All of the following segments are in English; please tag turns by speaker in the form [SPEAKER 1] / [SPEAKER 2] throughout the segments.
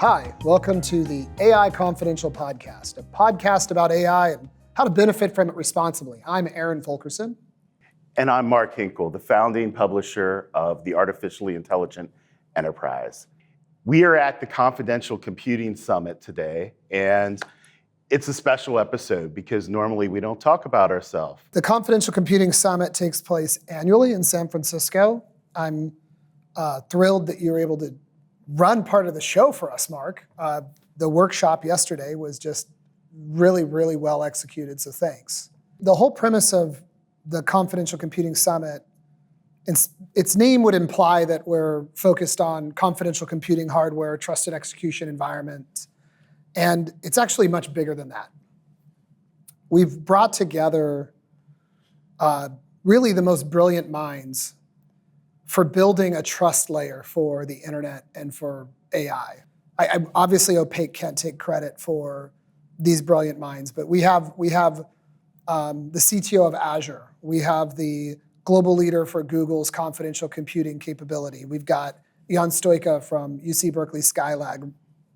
[SPEAKER 1] Hi, welcome to the AI Confidential Podcast, a podcast about AI and how to benefit from it responsibly. I'm Aaron Fulkerson.
[SPEAKER 2] And I'm Mark Hinkle, the founding publisher of the Artificially Intelligent Enterprise. We are at the Confidential Computing Summit today, and it's a special episode because normally we don't talk about ourselves.
[SPEAKER 1] The Confidential Computing Summit takes place annually in San Francisco. I'm thrilled that you were able to run part of the show for us, Mark. The workshop yesterday was just really, really well executed, so thanks. The whole premise of the Confidential Computing Summit, its name would imply that we're focused on confidential computing hardware, trusted execution environments, and it's actually much bigger than that. We've brought together really the most brilliant minds for building a trust layer for the internet and for AI. Obviously, Opaque can't take credit for these brilliant minds, but we have the CTO of Azure. We have the global leader for Google's confidential computing capability. We've got Jan Stojka from UC Berkeley Skylab,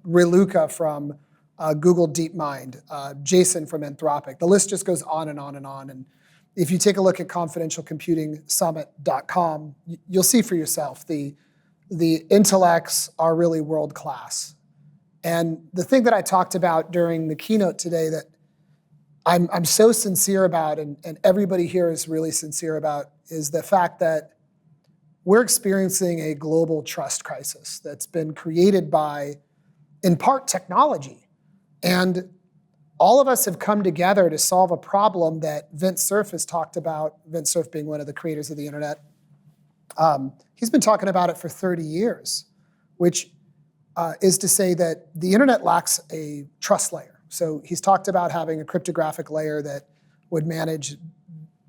[SPEAKER 1] Reluka from Google DeepMind, Jason from Anthropic. The list just goes on and on and on. And if you take a look at confidentialcomputingsummit.com, you'll see for yourself the intellects are really world class. And the thing that I talked about during the keynote today that I'm so sincere about, and everybody here is really sincere about, is the fact that we're experiencing a global trust crisis that's been created by, in part, technology. And all of us have come together to solve a problem that Vint Cerf has talked about, Vint Cerf being one of the creators of the internet. He's been talking about it for 30 years, which is to say that the internet lacks a trust layer. So he's talked about having a cryptographic layer that would manage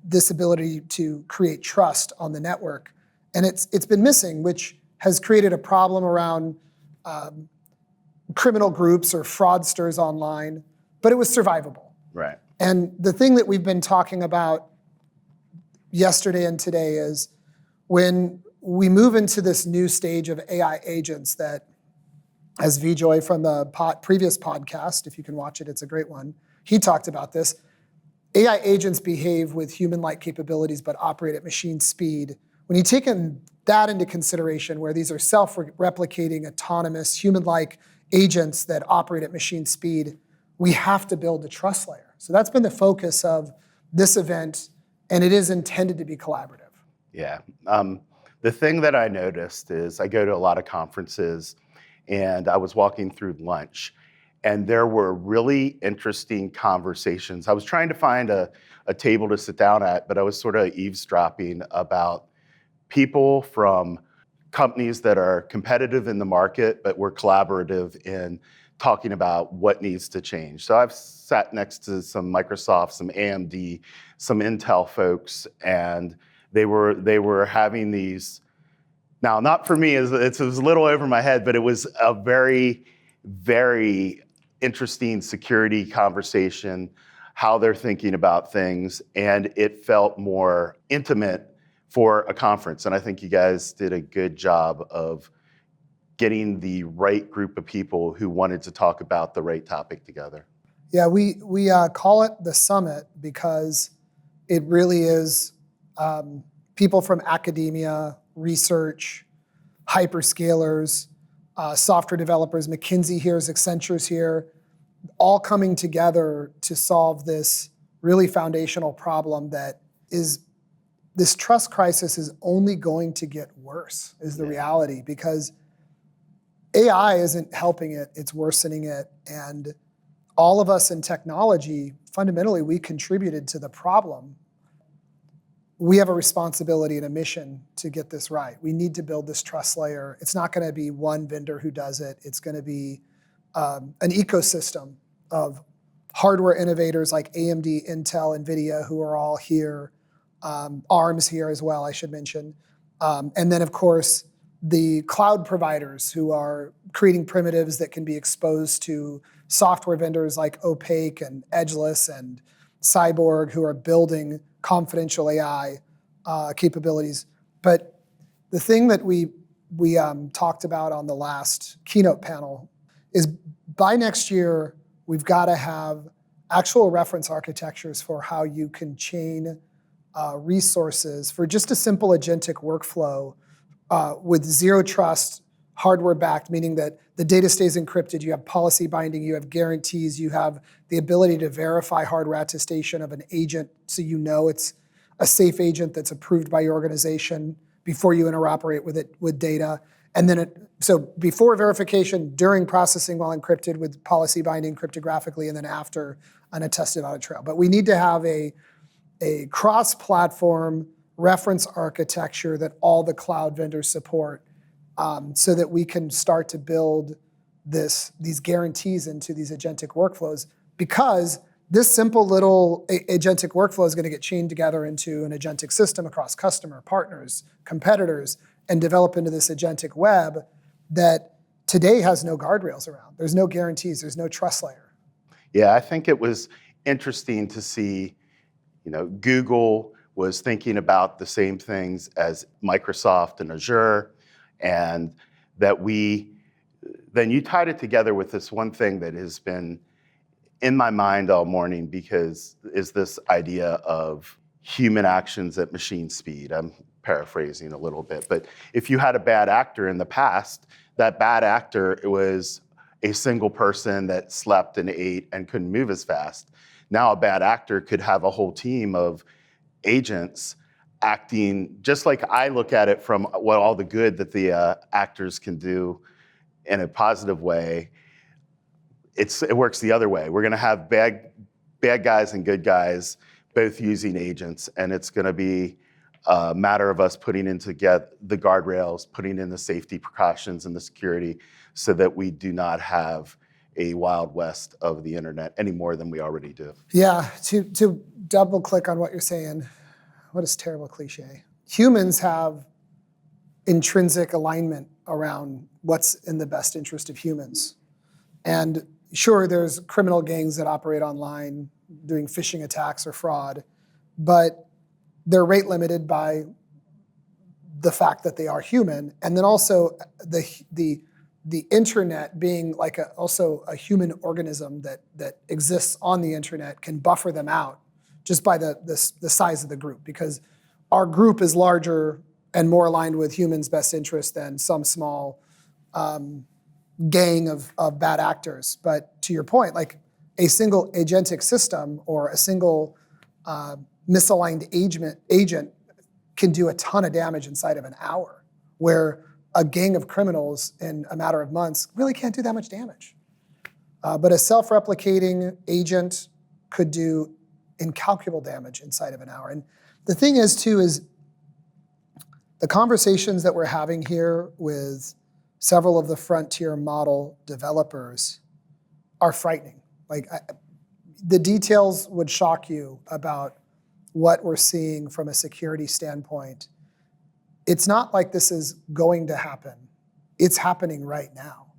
[SPEAKER 1] this ability to create trust on the network. And it's been missing, which has created a problem around criminal groups or fraudsters online, but it was survivable.
[SPEAKER 2] Right.
[SPEAKER 1] And the thing that we've been talking about yesterday and today is when we move into this new stage of AI agents that, as Vjoy from the previous podcast, if you can watch it, it's a great one, he talked about this. AI agents behave with human-like capabilities but operate at machine speed. When you take that into consideration, where these are self-replicating, autonomous, human-like agents that operate at machine speed, we have to build a trust layer. So that's been the focus of this event, and it is intended to be collaborative.
[SPEAKER 2] Yeah. The thing that I noticed is I go to a lot of conferences, and I was walking through lunch, and there were really interesting conversations. I was trying to find a table to sit down at, but I was sort of eavesdropping about people from companies that are competitive in the market, but were collaborative in talking about what needs to change. So I've sat next to some Microsoft, some AMD, some Intel folks, and they were having these. Now, not for me, it was a little over my head, but it was a very, very interesting security conversation, how they're thinking about things, and it felt more intimate for a conference. And I think you guys did a good job of getting the right group of people who wanted to talk about the right topic together.
[SPEAKER 1] Yeah, we call it the summit because it really is people from academia, research, hyperscalers, software developers, McKinsey here, Accenture's here, all coming together to solve this really foundational problem that is this trust crisis is only going to get worse, is the reality, because AI isn't helping it, it's worsening it. And all of us in technology, fundamentally, we contributed to the problem. We have a responsibility and a mission to get this right. We need to build this trust layer. It's not gonna be one vendor who does it. It's gonna be an ecosystem of hardware innovators like AMD, Intel, NVIDIA, who are all here. ARM's here as well, I should mention. And then, of course, the cloud providers who are creating primitives that can be exposed to software vendors like Opaque and Edgeless and Cyborg, who are building confidential AI capabilities. But the thing that we talked about on the last keynote panel is by next year, we've got to have actual reference architectures for how you can chain resources for just a simple agentic workflow with zero trust, hardware backed, meaning that the data stays encrypted, you have policy binding, you have guarantees, you have the ability to verify hardware attestation of an agent so you know it's a safe agent that's approved by your organization before you interoperate with it with data. And then so before verification, during processing while encrypted with policy binding cryptographically, and then after an attested audit trail. But we need to have a cross-platform reference architecture that all the cloud vendors support, so that we can start to build these guarantees into these agentic workflows, because this simple little agentic workflow is going to get chained together into an agentic system across customer, partners, competitors, and develop into this agentic web that today has no guardrails around. There's no guarantees, there's no trust layer.
[SPEAKER 2] Yeah, I think it was interesting to see, Google was thinking about the same things as Microsoft and Azure, and that then you tied it together with this one thing that has been in my mind all morning, because is this idea of human actions at machine speed. I'm paraphrasing a little bit, but if you had a bad actor in the past, that bad actor was a single person that slept and ate and couldn't move as fast. Now a bad actor could have a whole team of agents acting, just like I look at it from what all the good that the actors can do in a positive way. It works the other way. We're going to have bad guys and good guys both using agents, and it's going to be a matter of us putting in the guardrails, putting in the safety precautions and the security, so that we do not have a wild west of the internet any more than we already do.
[SPEAKER 1] Yeah, to double click on what you're saying, what a terrible cliche. Humans have intrinsic alignment around what's in the best interest of humans. And sure, there's criminal gangs that operate online doing phishing attacks or fraud, but they're rate limited by the fact that they are human. And then also the internet being like also a human organism that exists on the internet can buffer them out just by the size of the group, because our group is larger and more aligned with humans' best interest than some small gang of bad actors. But to your point, like a single agentic system or a single misaligned agent can do a ton of damage inside of an hour, where a gang of criminals in a matter of months really can't do that much damage. But a self-replicating agent could do incalculable damage inside of an hour. And the thing is, too, is the conversations that we're having here with several of the frontier model developers are frightening. Like, the details would shock you about what we're seeing from a security standpoint. It's not like this is going to happen. It's happening right now.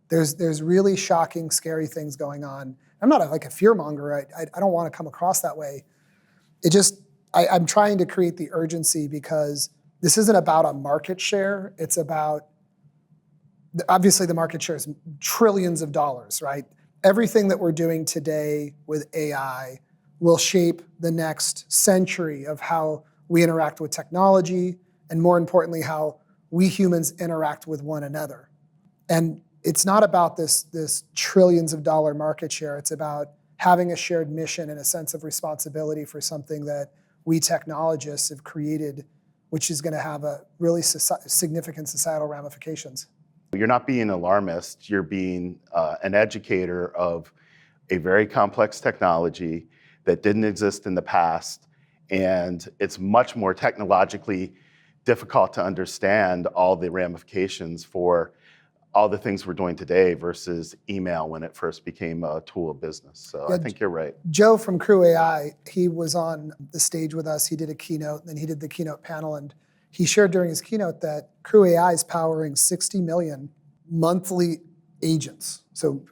[SPEAKER 1] There's really shocking, scary things going on. I'm not like a fear monger. I don't want to come across that way. I'm trying to create the urgency, because this isn't about a market share. It's about, obviously the market share is trillions of dollars, right? Everything that we're doing today with AI will shape the next century of how we interact with technology, and more importantly, how we humans interact with one another. And it's not about this trillions of dollar market share. It's about having a shared mission and a sense of responsibility for something that we technologists have created, which is going to have a really significant societal ramifications.
[SPEAKER 2] You're not being alarmist. You're being an educator of a very complex technology that didn't exist in the past, and it's much more technologically difficult to understand all the ramifications for all the things we're doing today versus email when it first became a tool of business. So yeah, I think you're right.
[SPEAKER 1] Joe from Crew AI, he was on the stage with us. He did a keynote, and then he did the keynote panel, and he shared during his keynote that Crew AI is powering 60 million monthly agents. So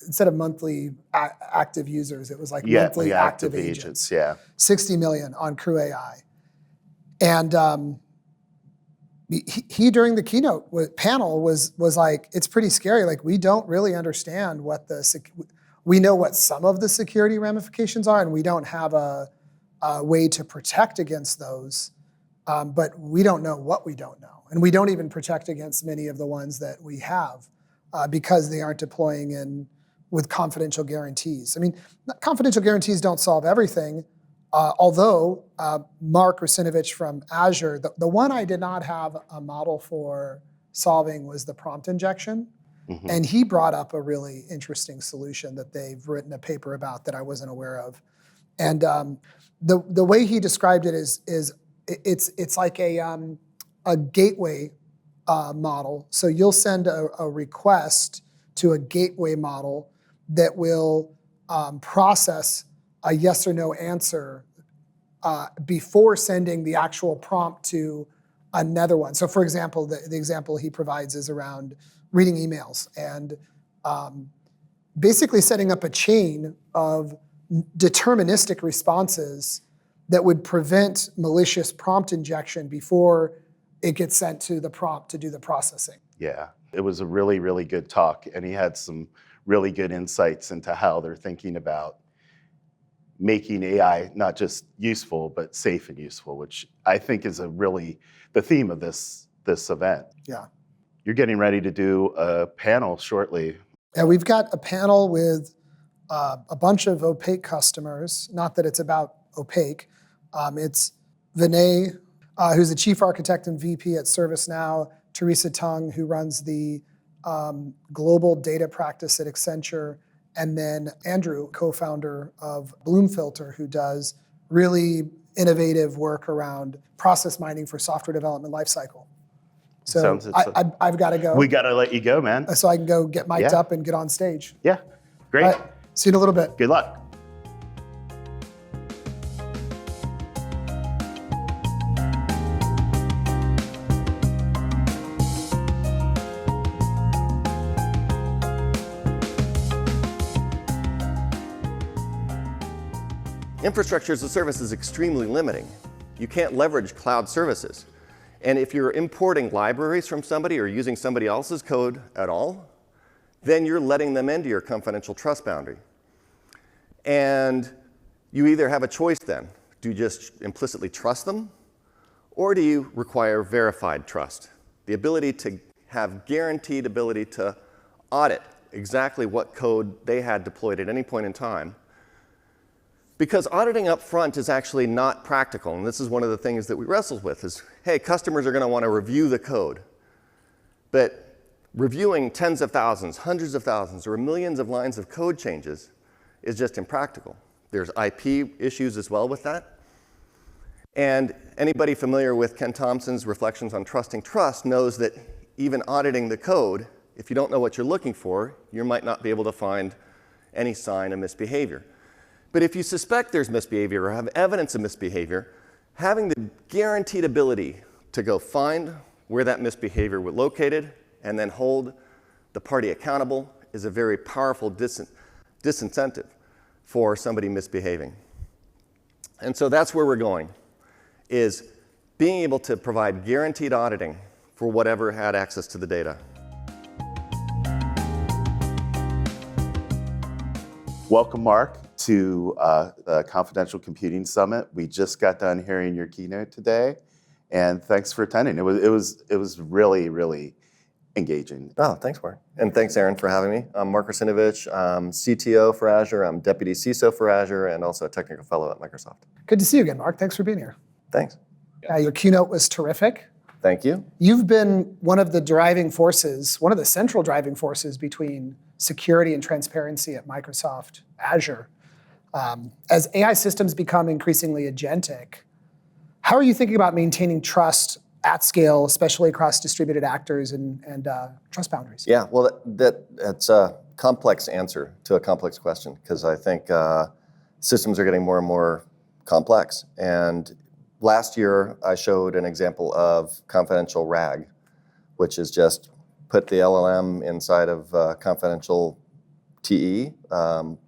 [SPEAKER 1] instead of monthly active users, it was like monthly active agents.
[SPEAKER 2] Yeah,
[SPEAKER 1] 60 million on Crew AI. And he during the keynote panel was like, it's pretty scary. Like, we don't really understand what we know what some of the security ramifications are, and we don't have a way to protect against those. But we don't know what we don't know. And we don't even protect against many of the ones that we have because they aren't deploying with confidential guarantees. I mean, confidential guarantees don't solve everything, although Mark Rusinovich from Azure, the one I did not have a model for solving was the prompt injection. Mm-hmm. And he brought up a really interesting solution that they've written a paper about that I wasn't aware of. And the way he described it is it's like a gateway model. So you'll send a request to a gateway model that will process a yes or no answer before sending the actual prompt to another one. So for example, the example he provides is around reading emails and basically setting up a chain of deterministic responses that would prevent malicious prompt injection before it gets sent to the prompt to do the processing.
[SPEAKER 2] Yeah, it was a really, really good talk, and he had some really good insights into how they're thinking about making AI not just useful, but safe and useful, which I think is the theme of this event.
[SPEAKER 1] Yeah.
[SPEAKER 2] You're getting ready to do a panel shortly.
[SPEAKER 1] Yeah, we've got a panel with a bunch of opaque customers, not that it's about opaque. It's Vinay, who's the chief architect and VP at ServiceNow, Teresa Tung, who runs the global data practice at Accenture, and then Andrew, co-founder of Bloomfilter, who does really innovative work around process mining for software development lifecycle. So I've got to go.
[SPEAKER 2] We got to let you go, man.
[SPEAKER 1] So I can go get mic'd up and get on stage.
[SPEAKER 2] Yeah, great.
[SPEAKER 1] All right, see you in a little bit.
[SPEAKER 2] Good luck.
[SPEAKER 3] Infrastructure as a service is extremely limiting. You can't leverage cloud services. And if you're importing libraries from somebody or using somebody else's code at all, then you're letting them into your confidential trust boundary. And you either have a choice then. Do you just implicitly trust them? Or do you require verified trust? The ability to have guaranteed ability to audit exactly what code they had deployed at any point in time. Because auditing up front is actually not practical, and this is one of the things that we wrestle with is, hey, customers are going to want to review the code. But reviewing tens of thousands, hundreds of thousands, or millions of lines of code changes is just impractical. There's IP issues as well with that. And anybody familiar with Ken Thompson's reflections on trusting trust knows that even auditing the code, if you don't know what you're looking for, you might not be able to find any sign of misbehavior. But if you suspect there's misbehavior or have evidence of misbehavior, having the guaranteed ability to go find where that misbehavior was located and then hold the party accountable is a very powerful disincentive for somebody misbehaving. And so that's where we're going, is being able to provide guaranteed auditing for whatever had access to the data.
[SPEAKER 2] Welcome, Mark, to the Confidential Computing Summit. We just got done hearing your keynote today, and thanks for attending. It was really, really engaging.
[SPEAKER 3] Oh, thanks, Mark. And thanks, Aaron, for having me. I'm Mark Rusinovich. I'm CTO for Azure. I'm Deputy CISO for Azure, and also a technical fellow at Microsoft.
[SPEAKER 1] Good to see you again, Mark. Thanks for being here.
[SPEAKER 3] Thanks.
[SPEAKER 1] Your keynote was terrific.
[SPEAKER 3] Thank you.
[SPEAKER 1] You've been one of the driving forces, one of the central driving forces between security and transparency at Microsoft Azure. As AI systems become increasingly agentic, how are you thinking about maintaining trust at scale, especially across distributed actors and trust boundaries?
[SPEAKER 3] Yeah, well, that's a complex answer to a complex question, because I think systems are getting more and more complex. And last year, I showed an example of confidential RAG, which is just put the LLM inside of confidential TE,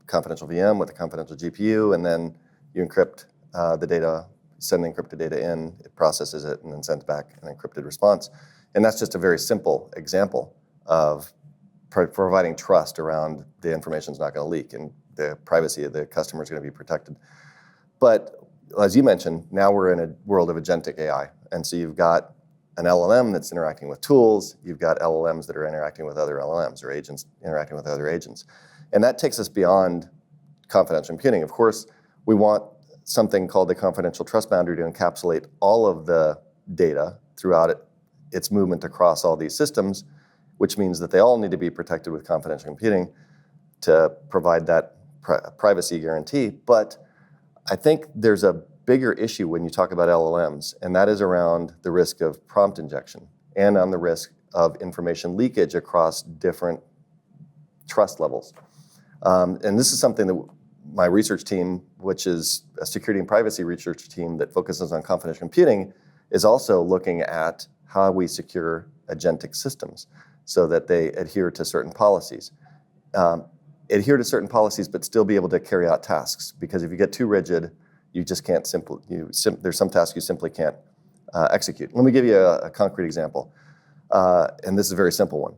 [SPEAKER 3] confidential VM with a confidential GPU, and then you encrypt the data send the encrypted data in, it processes it, and then sends back an encrypted response. And that's just a very simple example of providing trust around the information's not going to leak and the privacy of the customer is going to be protected. But as you mentioned, now we're in a world of agentic AI. And so you've got an LLM that's interacting with tools. You've got LLMs that are interacting with other LLMs or agents interacting with other agents. And that takes us beyond confidential computing. Of course, we want something called the confidential trust boundary to encapsulate all of the data throughout its movement across all these systems, which means that they all need to be protected with confidential computing to provide that privacy guarantee. But I think there's a bigger issue when you talk about LLMs, and that is around the risk of prompt injection and on the risk of information leakage across different trust levels. And this is something that my research team, which is a security and privacy research team that focuses on confidential computing, is also looking at how we secure agentic systems so that they adhere to certain policies. Adhere to certain policies, but still be able to carry out tasks. Because if you get too rigid, you just can't there's some tasks you simply can't execute. Let me give you a concrete example. And this is a very simple one.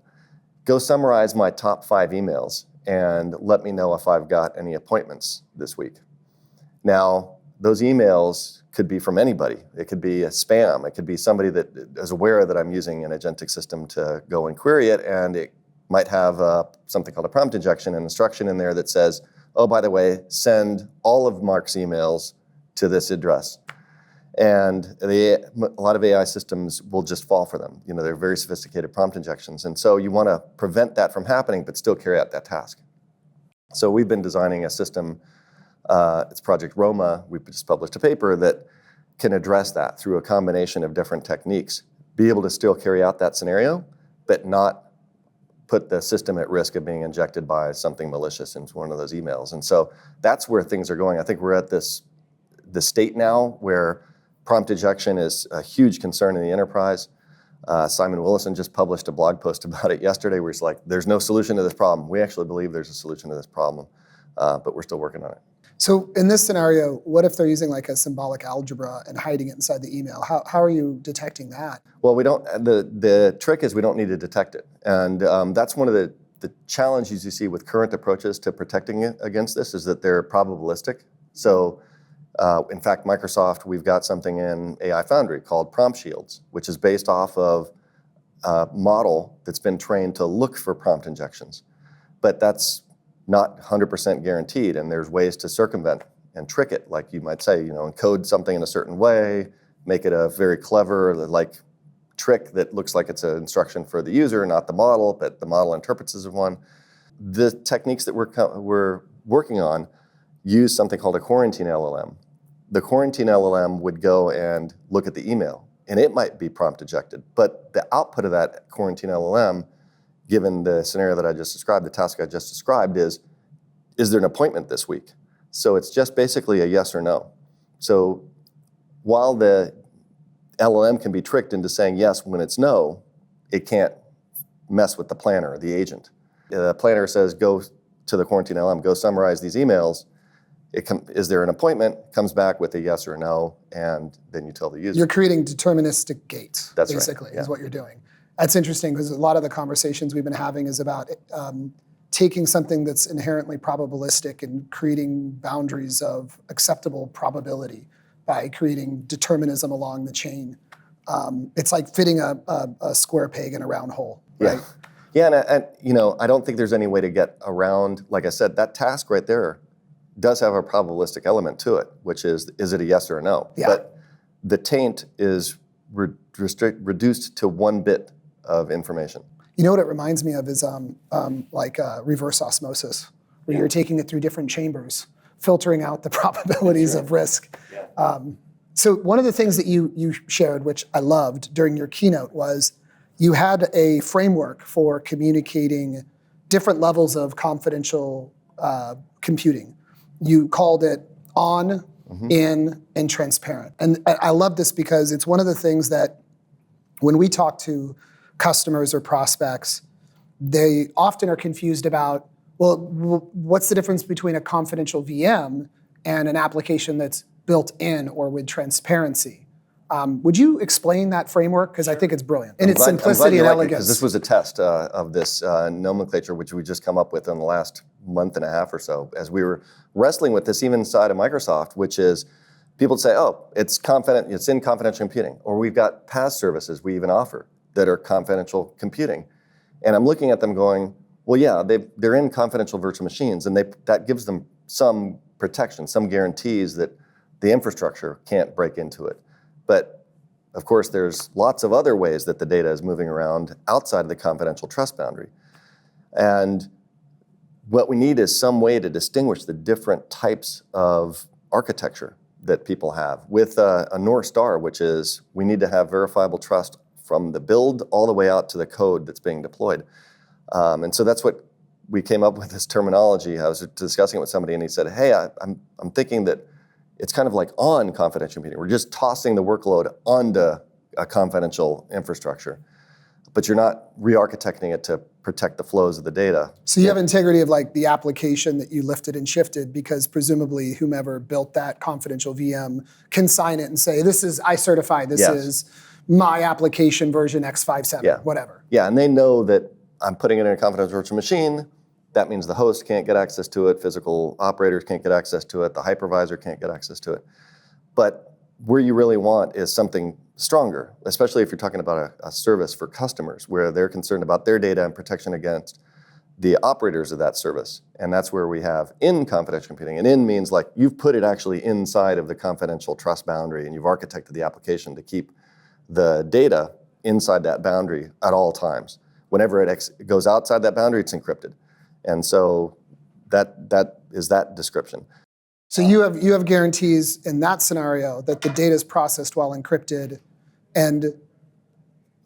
[SPEAKER 3] Go summarize my top 5 emails and let me know if I've got any appointments this week. Now, those emails could be from anybody. It could be a spam. It could be somebody that is aware that I'm using an agentic system to go and query it, and it might have something called a prompt injection, an instruction in there that says, oh, by the way, send all of Mark's emails to this address. And a lot of AI systems will just fall for them. They're very sophisticated prompt injections. And so you want to prevent that from happening, but still carry out that task. So we've been designing a system, it's Project Roma. We just published a paper that can address that through a combination of different techniques, be able to still carry out that scenario, but not put the system at risk of being injected by something malicious into one of those emails. And so that's where things are going. I think we're at the state now where prompt injection is a huge concern in the enterprise. Simon Willison just published a blog post about it yesterday where he's like, there's no solution to this problem. We actually believe there's a solution to this problem, but we're still working on it.
[SPEAKER 1] So in this scenario, what if they're using like a symbolic algebra and hiding it inside the email? How are you detecting that?
[SPEAKER 3] Well, we don't. The trick is we don't need to detect it. And that's one of the challenges you see with current approaches to protecting it against this is that they're probabilistic. So in fact, Microsoft, we've got something in AI Foundry called Prompt Shields, which is based off of a model that's been trained to look for prompt injections. But that's not 100% guaranteed, and there's ways to circumvent and trick it, like you might say, encode something in a certain way, make it a very clever, like trick that looks like it's an instruction for the user, not the model, but the model interprets as one. The techniques that we're working on use something called a quarantine LLM. The quarantine LLM would go and look at the email, and it might be prompt ejected. But the output of that quarantine LLM, given the scenario that I just described, the task I just described, is there an appointment this week? So it's just basically a yes or no. So while the LLM can be tricked into saying yes when it's no, it can't mess with the planner, the agent. The planner says, go to the quarantine LLM, go summarize these emails. Is there an appointment? Comes back with a yes or a no, and then you tell the user.
[SPEAKER 1] You're creating deterministic gates,
[SPEAKER 3] That's
[SPEAKER 1] basically,
[SPEAKER 3] right. Yeah.
[SPEAKER 1] is what you're doing. That's interesting because a lot of the conversations we've been having is about taking something that's inherently probabilistic and creating boundaries of acceptable probability by creating determinism along the chain. It's like fitting a square peg in a round hole, right?
[SPEAKER 3] Yeah, and I don't think there's any way to get around, like I said, that task right there does have a probabilistic element to it, which is it a yes or a no?
[SPEAKER 1] Yeah.
[SPEAKER 3] But the taint is reduced to 1 bit of information.
[SPEAKER 1] You know what it reminds me of is like reverse osmosis, where you're taking it through different chambers, filtering out the probabilities of risk.
[SPEAKER 3] Yeah.
[SPEAKER 1] So one of the things that you shared, which I loved during your keynote, was you had a framework for communicating different levels of confidential computing. You called it on, in, and transparent. And I love this because it's one of the things that when we talk to customers or prospects, they often are confused about, well, what's the difference between a confidential VM and an application that's built in or with transparency. Would you explain that framework? Because I think it's brilliant. In its simplicity and elegance.
[SPEAKER 3] Because this was a test of this nomenclature, which we just come up with in the last month and a half or so, as we were wrestling with this even inside of Microsoft, which is people say, oh, it's in confidential computing, or we've got PaaS services we even offer that are confidential computing. And I'm looking at them going, well, yeah, they're in confidential virtual machines, and that gives them some protection, some guarantees that the infrastructure can't break into it. But of course, there's lots of other ways that the data is moving around outside of the confidential trust boundary. And what we need is some way to distinguish the different types of architecture that people have with a North Star, which is we need to have verifiable trust from the build all the way out to the code that's being deployed. And so that's what we came up with, this terminology. I was discussing it with somebody and he said, hey, I'm thinking that it's kind of like on confidential computing. We're just tossing the workload onto a confidential infrastructure, but you're not re-architecting it to protect the flows of the data.
[SPEAKER 1] So you have integrity of like the application that you lifted and shifted, because presumably whomever built that confidential VM can sign it and say, I certify this is my application version X57, whatever.
[SPEAKER 3] Yeah, and they know that I'm putting it in a confidential virtual machine. That means the host can't get access to it, physical operators can't get access to it, the hypervisor can't get access to it. But where you really want is something stronger, especially if you're talking about a service for customers where they're concerned about their data and protection against the operators of that service. And that's where we have in confidential computing. And in means like you've put it actually inside of the confidential trust boundary and you've architected the application to keep the data inside that boundary at all times. Whenever it goes outside that boundary, it's encrypted. And so that is that description.
[SPEAKER 1] So you have guarantees in that scenario that the data is processed while encrypted, and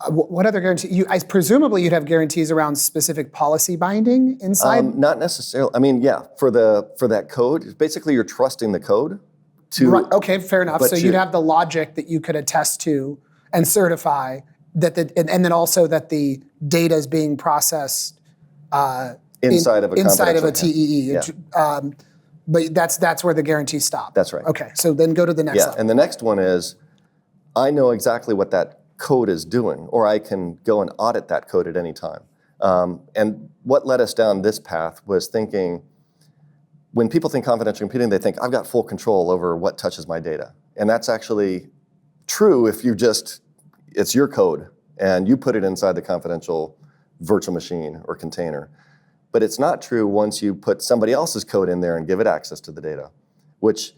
[SPEAKER 1] what other guarantee? Presumably you'd have guarantees around specific policy binding inside.
[SPEAKER 3] Not necessarily. I mean, yeah, for that code, basically you're trusting the code to.
[SPEAKER 1] Right, okay, fair enough. So you'd have the logic that you could attest to and certify that and then also that the data is being processed
[SPEAKER 3] inside of a
[SPEAKER 1] TEE.
[SPEAKER 3] Yeah.
[SPEAKER 1] But that's where the guarantees stop.
[SPEAKER 3] That's right.
[SPEAKER 1] Okay, so then go to the next level.
[SPEAKER 3] And the next one is, I know exactly what that code is doing, or I can go and audit that code at any time. And what led us down this path was thinking, when people think confidential computing, they think, I've got full control over what touches my data. And that's actually true if it's your code, and you put it inside the confidential virtual machine or container. But it's not true once you put somebody else's code in there and give it access to the data, which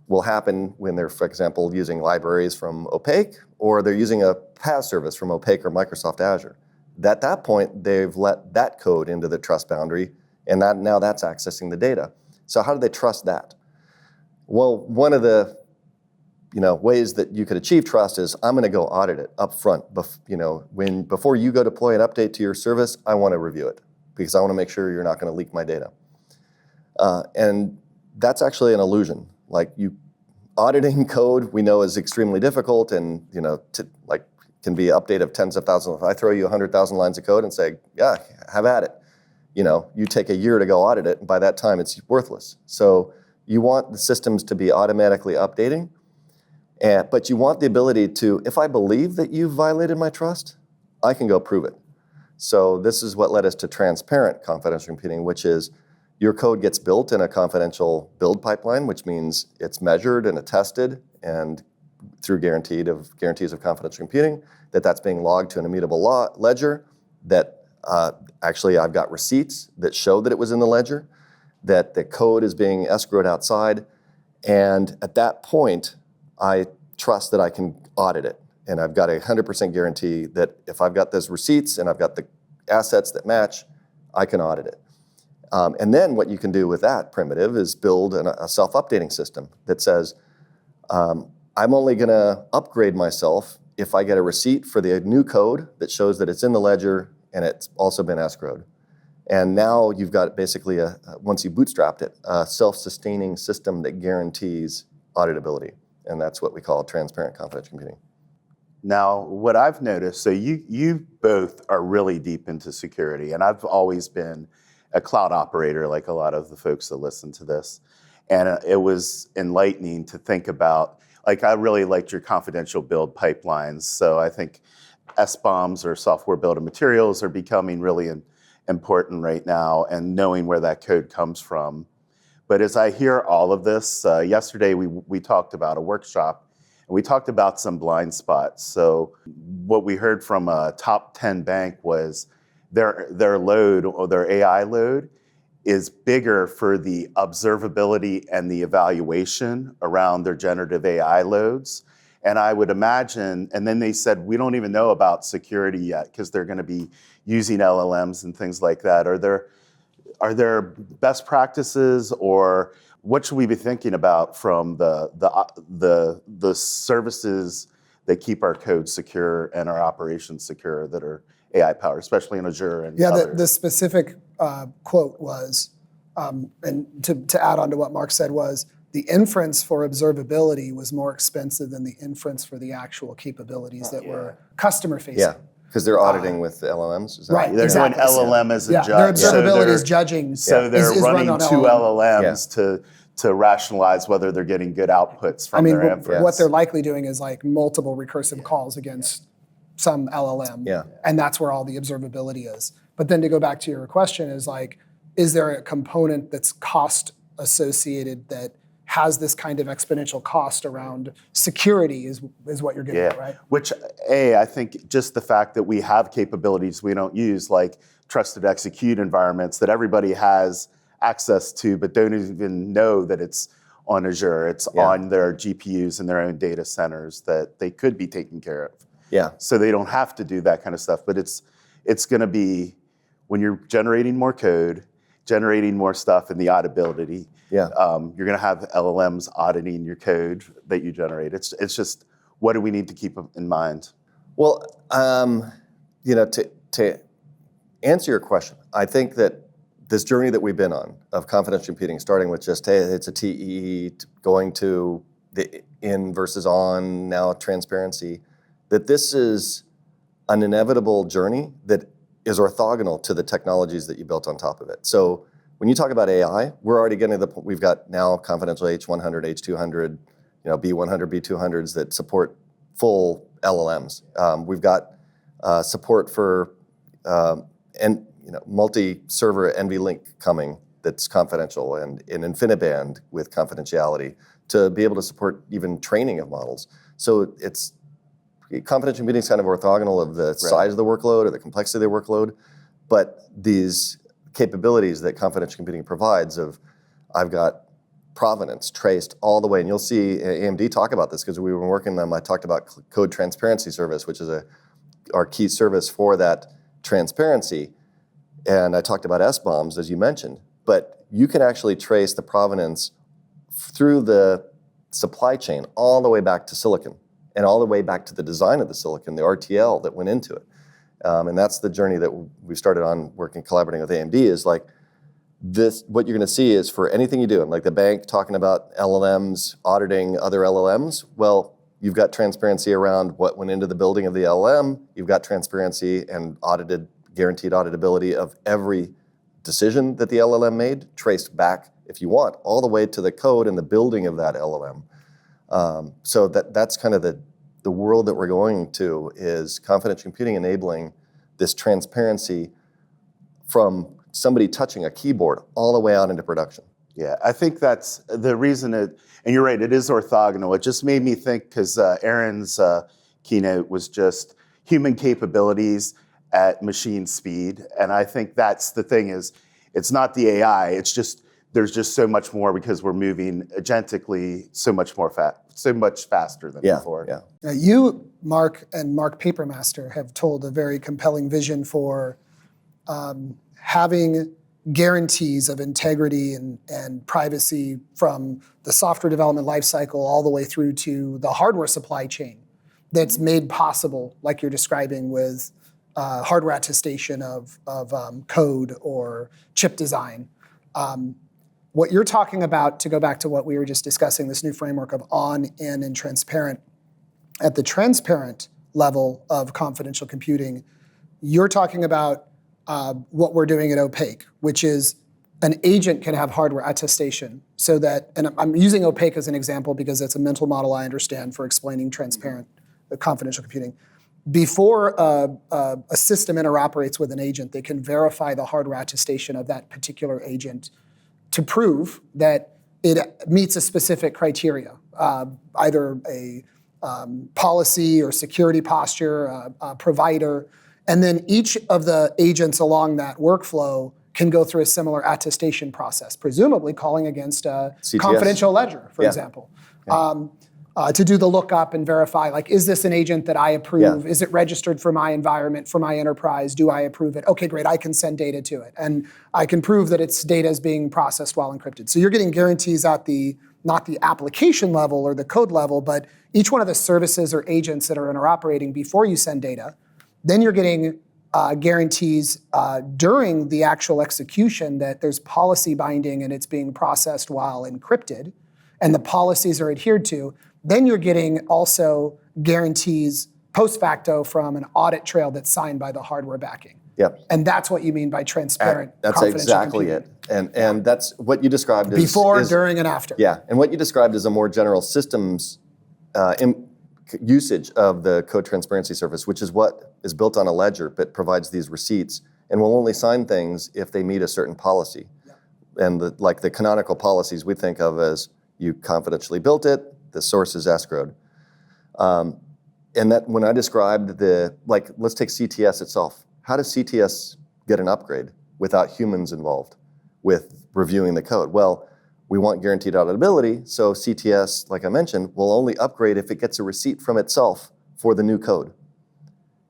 [SPEAKER 3] will happen when they're, for example, using libraries from Opaque, or they're using a PaaS service from Opaque or Microsoft Azure. At that point, they've let that code into the trust boundary, and now that's accessing the data. So how do they trust that? Well, one of the ways that you could achieve trust is I'm going to go audit it up front. Before you go deploy an update to your service, I want to review it, because I want to make sure you're not going to leak my data. And that's actually an illusion. Auditing code we know is extremely difficult, and can be update of tens of thousands. If I throw you 100,000 lines of code and say, yeah, have at it, you take a year to go audit it, and by that time it's worthless. So you want the systems to be automatically updating, but you want the ability to, if I believe that you've violated my trust, I can go prove it. So this is what led us to transparent confidential computing, which is your code gets built in a confidential build pipeline, which means it's measured and attested, and through guarantees of confidential computing, that's being logged to an immutable ledger, that actually I've got receipts that show that it was in the ledger, that the code is being escrowed outside, and at that point, I trust that I can audit it. And I've got a 100% guarantee that if I've got those receipts and I've got the assets that match, I can audit it. And then what you can do with that primitive is build a self-updating system that says, I'm only going to upgrade myself if I get a receipt for the new code that shows that it's in the ledger and it's also been escrowed. And now you've got basically, once you bootstrapped it, a self-sustaining system that guarantees auditability. And that's what we call transparent confidential computing.
[SPEAKER 2] Now, what I've noticed, so you both are really deep into security, and I've always been a cloud operator like a lot of the folks that listen to this. And it was enlightening to think about, like I really liked your confidential build pipelines. So I think SBOMs or software build of materials are becoming really important right now, and knowing where that code comes from. But as I hear all of this, yesterday we talked about a workshop, and we talked about some blind spots. So what we heard from a top 10 bank was their load, or their AI load, is bigger for the observability and the evaluation around their generative AI loads. And I would imagine, and then they said, we don't even know about security yet because they're going to be using LLMs and things like that. Are there best practices, or what should we be thinking about from the services that keep our code secure and our operations secure that are AI powered, especially in Azure and others?
[SPEAKER 1] The specific quote was, and to add on to what Mark said, was the inference for observability was more expensive than the inference for the actual capabilities that were customer facing.
[SPEAKER 3] Yeah, because they're auditing with the LLMs. Is that
[SPEAKER 1] Right.
[SPEAKER 2] They're
[SPEAKER 1] Exactly.
[SPEAKER 2] doing LLM as a judge.
[SPEAKER 1] Their observability
[SPEAKER 2] So
[SPEAKER 1] is judging.
[SPEAKER 2] So they're
[SPEAKER 1] is run
[SPEAKER 2] running
[SPEAKER 1] on
[SPEAKER 2] two
[SPEAKER 1] LLM.
[SPEAKER 2] LLMs to rationalize whether they're getting good outputs from their inference.
[SPEAKER 1] What they're likely doing is like multiple recursive calls against some LLM.
[SPEAKER 3] Yeah.
[SPEAKER 1] And that's where all the observability is. But then to go back to your question is like, is there a component that's cost associated that has this kind of exponential cost around security is what you're getting at, right?
[SPEAKER 2] Which, I think just the fact that we have capabilities we don't use, like trusted execute environments that everybody has access to, but don't even know that it's on Azure. It's on their GPUs and their own data centers that they could be taken care of.
[SPEAKER 3] Yeah.
[SPEAKER 2] So they don't have to do that kind of stuff. But it's going to be, when you're generating more code, generating more stuff in the auditability, you're going to have LLMs auditing your code that you generate. It's just, what do we need to keep in mind?
[SPEAKER 3] Well, to answer your question, I think that this journey that we've been on of confidential computing, starting with just, hey, it's a TEE, going to the in versus on, now transparency, that this is an inevitable journey that is orthogonal to the technologies that you built on top of it. So when you talk about AI, we're already getting to the point, we've got now confidential H100, H200, B100, B200s that support full LLMs. We've got support for multi-server NVLink coming that's confidential, and in InfiniBand with confidentiality to be able to support even training of models. So it's confidential computing is kind of orthogonal of the size of the workload or the complexity of the workload, but these capabilities that confidential computing provides of, I've got provenance traced all the way, and you'll see AMD talk about this because we were working on them. I talked about code transparency service, which is our key service for that transparency. And I talked about SBOMs, as you mentioned, but you can actually trace the provenance through the supply chain all the way back to silicon and all the way back to the design of the silicon, the RTL that went into it. And that's the journey that we started on working, collaborating with AMD is like this, what you're gonna see is for anything you do, and like the bank talking about LLMs, auditing other LLMs, well, you've got transparency around what went into the building of the LLM, you've got transparency and guaranteed auditability of every decision that the LLM made, traced back, if you want, all the way to the code and the building of that LLM. So that's kind of the world that we're going to, is confidential computing enabling this transparency from somebody touching a keyboard all the way out into production.
[SPEAKER 2] Yeah, I think that's the reason and you're right, it is orthogonal. It just made me think, because Aaron's keynote was just human capabilities at machine speed. And I think that's the thing, is it's not the AI, it's just, there's just so much more because we're moving agentically so much faster than before.
[SPEAKER 3] Yeah.
[SPEAKER 1] Now you, Mark, and Mark Papermaster have told a very compelling vision for having guarantees of integrity and privacy from the software development lifecycle all the way through to the hardware supply chain that's made possible, like you're describing with hardware attestation of code or chip design. What you're talking about, to go back to what we were just discussing, this new framework of on, in, and transparent, at the transparent level of confidential computing, you're talking about what we're doing at Opaque, which is an agent can have hardware attestation so that, and I'm using opaque as an example because it's a mental model I understand for explaining transparent, confidential computing. Before a system interoperates with an agent, they can verify the hardware attestation of that particular agent to prove that it meets a specific criteria, either a policy or security posture, a provider, and then each of the agents along that workflow can go through a similar attestation process, presumably calling against a
[SPEAKER 3] CTS.
[SPEAKER 1] confidential ledger, for example. To do the lookup and verify, like, is this an agent that I approve?
[SPEAKER 3] Yeah.
[SPEAKER 1] Is it registered for my environment, for my enterprise? Do I approve it? Okay, great, I can send data to it. And I can prove that its data is being processed while encrypted. So you're getting guarantees at not the application level or the code level, but each one of the services or agents that are interoperating before you send data. Then you're getting guarantees during the actual execution that there's policy binding and it's being processed while encrypted, and the policies are adhered to. Then you're getting also guarantees post facto from an audit trail that's signed by the hardware backing.
[SPEAKER 3] Yep.
[SPEAKER 1] And that's what you mean by transparent,
[SPEAKER 3] That's
[SPEAKER 1] confidential
[SPEAKER 3] exactly
[SPEAKER 1] computing.
[SPEAKER 3] it. And that's what you described as...
[SPEAKER 1] Before, during, and after.
[SPEAKER 3] Yeah, and what you described as a more general systems usage of the code transparency service, which is what is built on a ledger but provides these receipts and will only sign things if they meet a certain policy. Yeah. And the canonical policies we think of as you confidentially built it, the source is escrowed. And that when I described let's take CTS itself. How does CTS get an upgrade without humans involved with reviewing the code? Well, we want guaranteed auditability, so CTS, like I mentioned, will only upgrade if it gets a receipt from itself for the new code.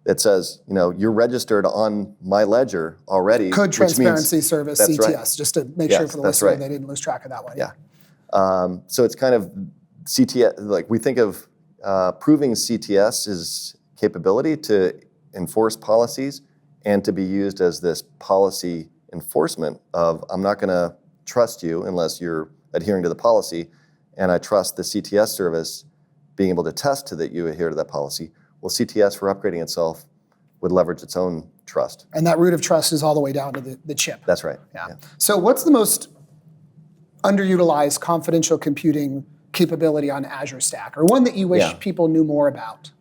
[SPEAKER 3] It says, you're registered on my ledger already.
[SPEAKER 1] Code Transparency Service, CTS,
[SPEAKER 3] right.
[SPEAKER 1] Just to make sure for the listener
[SPEAKER 3] right.
[SPEAKER 1] they didn't lose track of that one.
[SPEAKER 3] Yeah. So it's kind of CTS, like we think of proving CTS's capability to enforce policies and to be used as this policy enforcement of, I'm not going to trust you unless you're adhering to the policy, and I trust the CTS service being able to test to that you adhere to that policy. Well, CTS for upgrading itself would leverage its own trust.
[SPEAKER 1] And that root of trust is all the way down to the chip.
[SPEAKER 3] That's right.
[SPEAKER 1] Yeah. So what's the most underutilized confidential computing capability on Azure Stack, or one that you wish people knew more about?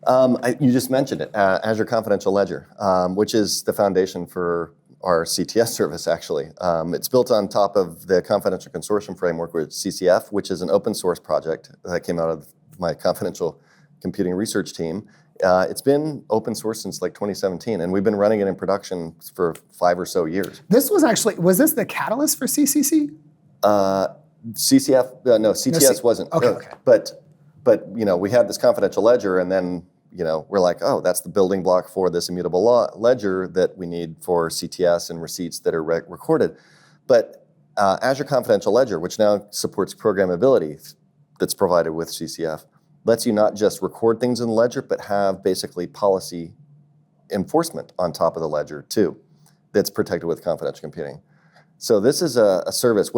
[SPEAKER 3] You just mentioned it, Azure Confidential Ledger, which is the foundation for our CTS service, actually. It's built on top of the Confidential Consortium Framework, with CCF, which is an open source project that came out of my confidential computing research team. It's been open source since 2017, and we've been running it in production for 5 or so years.
[SPEAKER 1] This was this the catalyst for CCC?
[SPEAKER 3] CCF, no, CTS wasn't.
[SPEAKER 1] Okay.
[SPEAKER 3] But we had this confidential ledger, and then we're like, oh, that's the building block for this immutable ledger that we need for CTS and receipts that are recorded. But Azure Confidential Ledger, which now supports programmability that's provided with CCF, lets you not just record things in the ledger, but have basically policy enforcement on top of the ledger too, that's protected with confidential computing. So this is a service,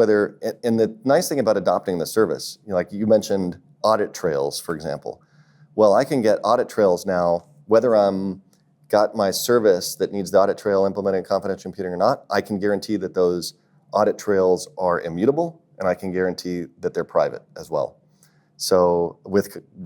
[SPEAKER 3] and the nice thing about adopting the service, like you mentioned audit trails, for example. Well, I can get audit trails now, whether I'm got my service that needs the audit trail implemented in confidential computing or not, I can guarantee that those audit trails are immutable, and I can guarantee that they're private as well. So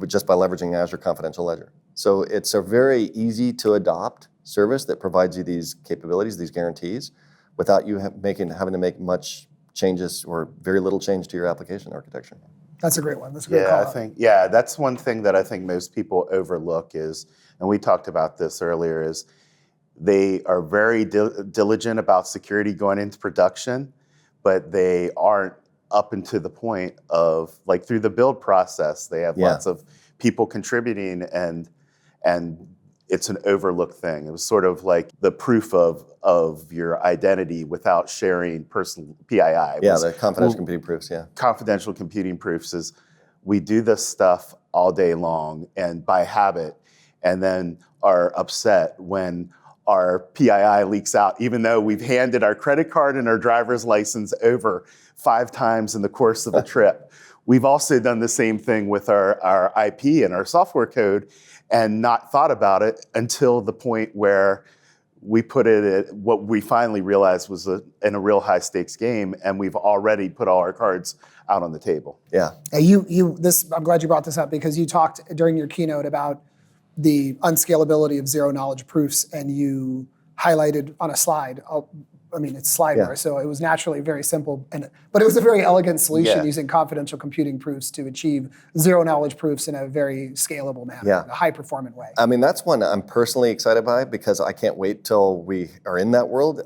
[SPEAKER 3] just by leveraging Azure Confidential Ledger. So it's a very easy to adopt service that provides you these capabilities, these guarantees, without you having to make much changes or very little change to your application architecture.
[SPEAKER 1] That's a great one. That's a great call.
[SPEAKER 2] That's one thing that I think most people overlook is, and we talked about this earlier, is they are very diligent about security going into production, but they aren't up into the point of, through the build process, they have lots of people contributing, and it's an overlooked thing. It was sort of like the proof of your identity without sharing personal PII.
[SPEAKER 3] The confidential computing proofs,
[SPEAKER 2] Confidential computing proofs is, we do this stuff all day long and by habit, and then are upset when our PII leaks out, even though we've handed our credit card and our driver's license over 5 times in the course of a trip. We've also done the same thing with our IP and our software code, and not thought about it until the point where we put it at what we finally realized was in a real high stakes game, and we've already put all our cards out on the table.
[SPEAKER 3] Yeah.
[SPEAKER 1] I'm glad you brought this up because you talked during your keynote about the unscalability of zero knowledge proofs, and you highlighted on a slide. It's slideware, so it was naturally very simple, but it was a very elegant solution using confidential computing proofs to achieve zero knowledge proofs in a very scalable manner, in a high performant way.
[SPEAKER 3] I mean, that's one I'm personally excited by because I can't wait till we are in that world.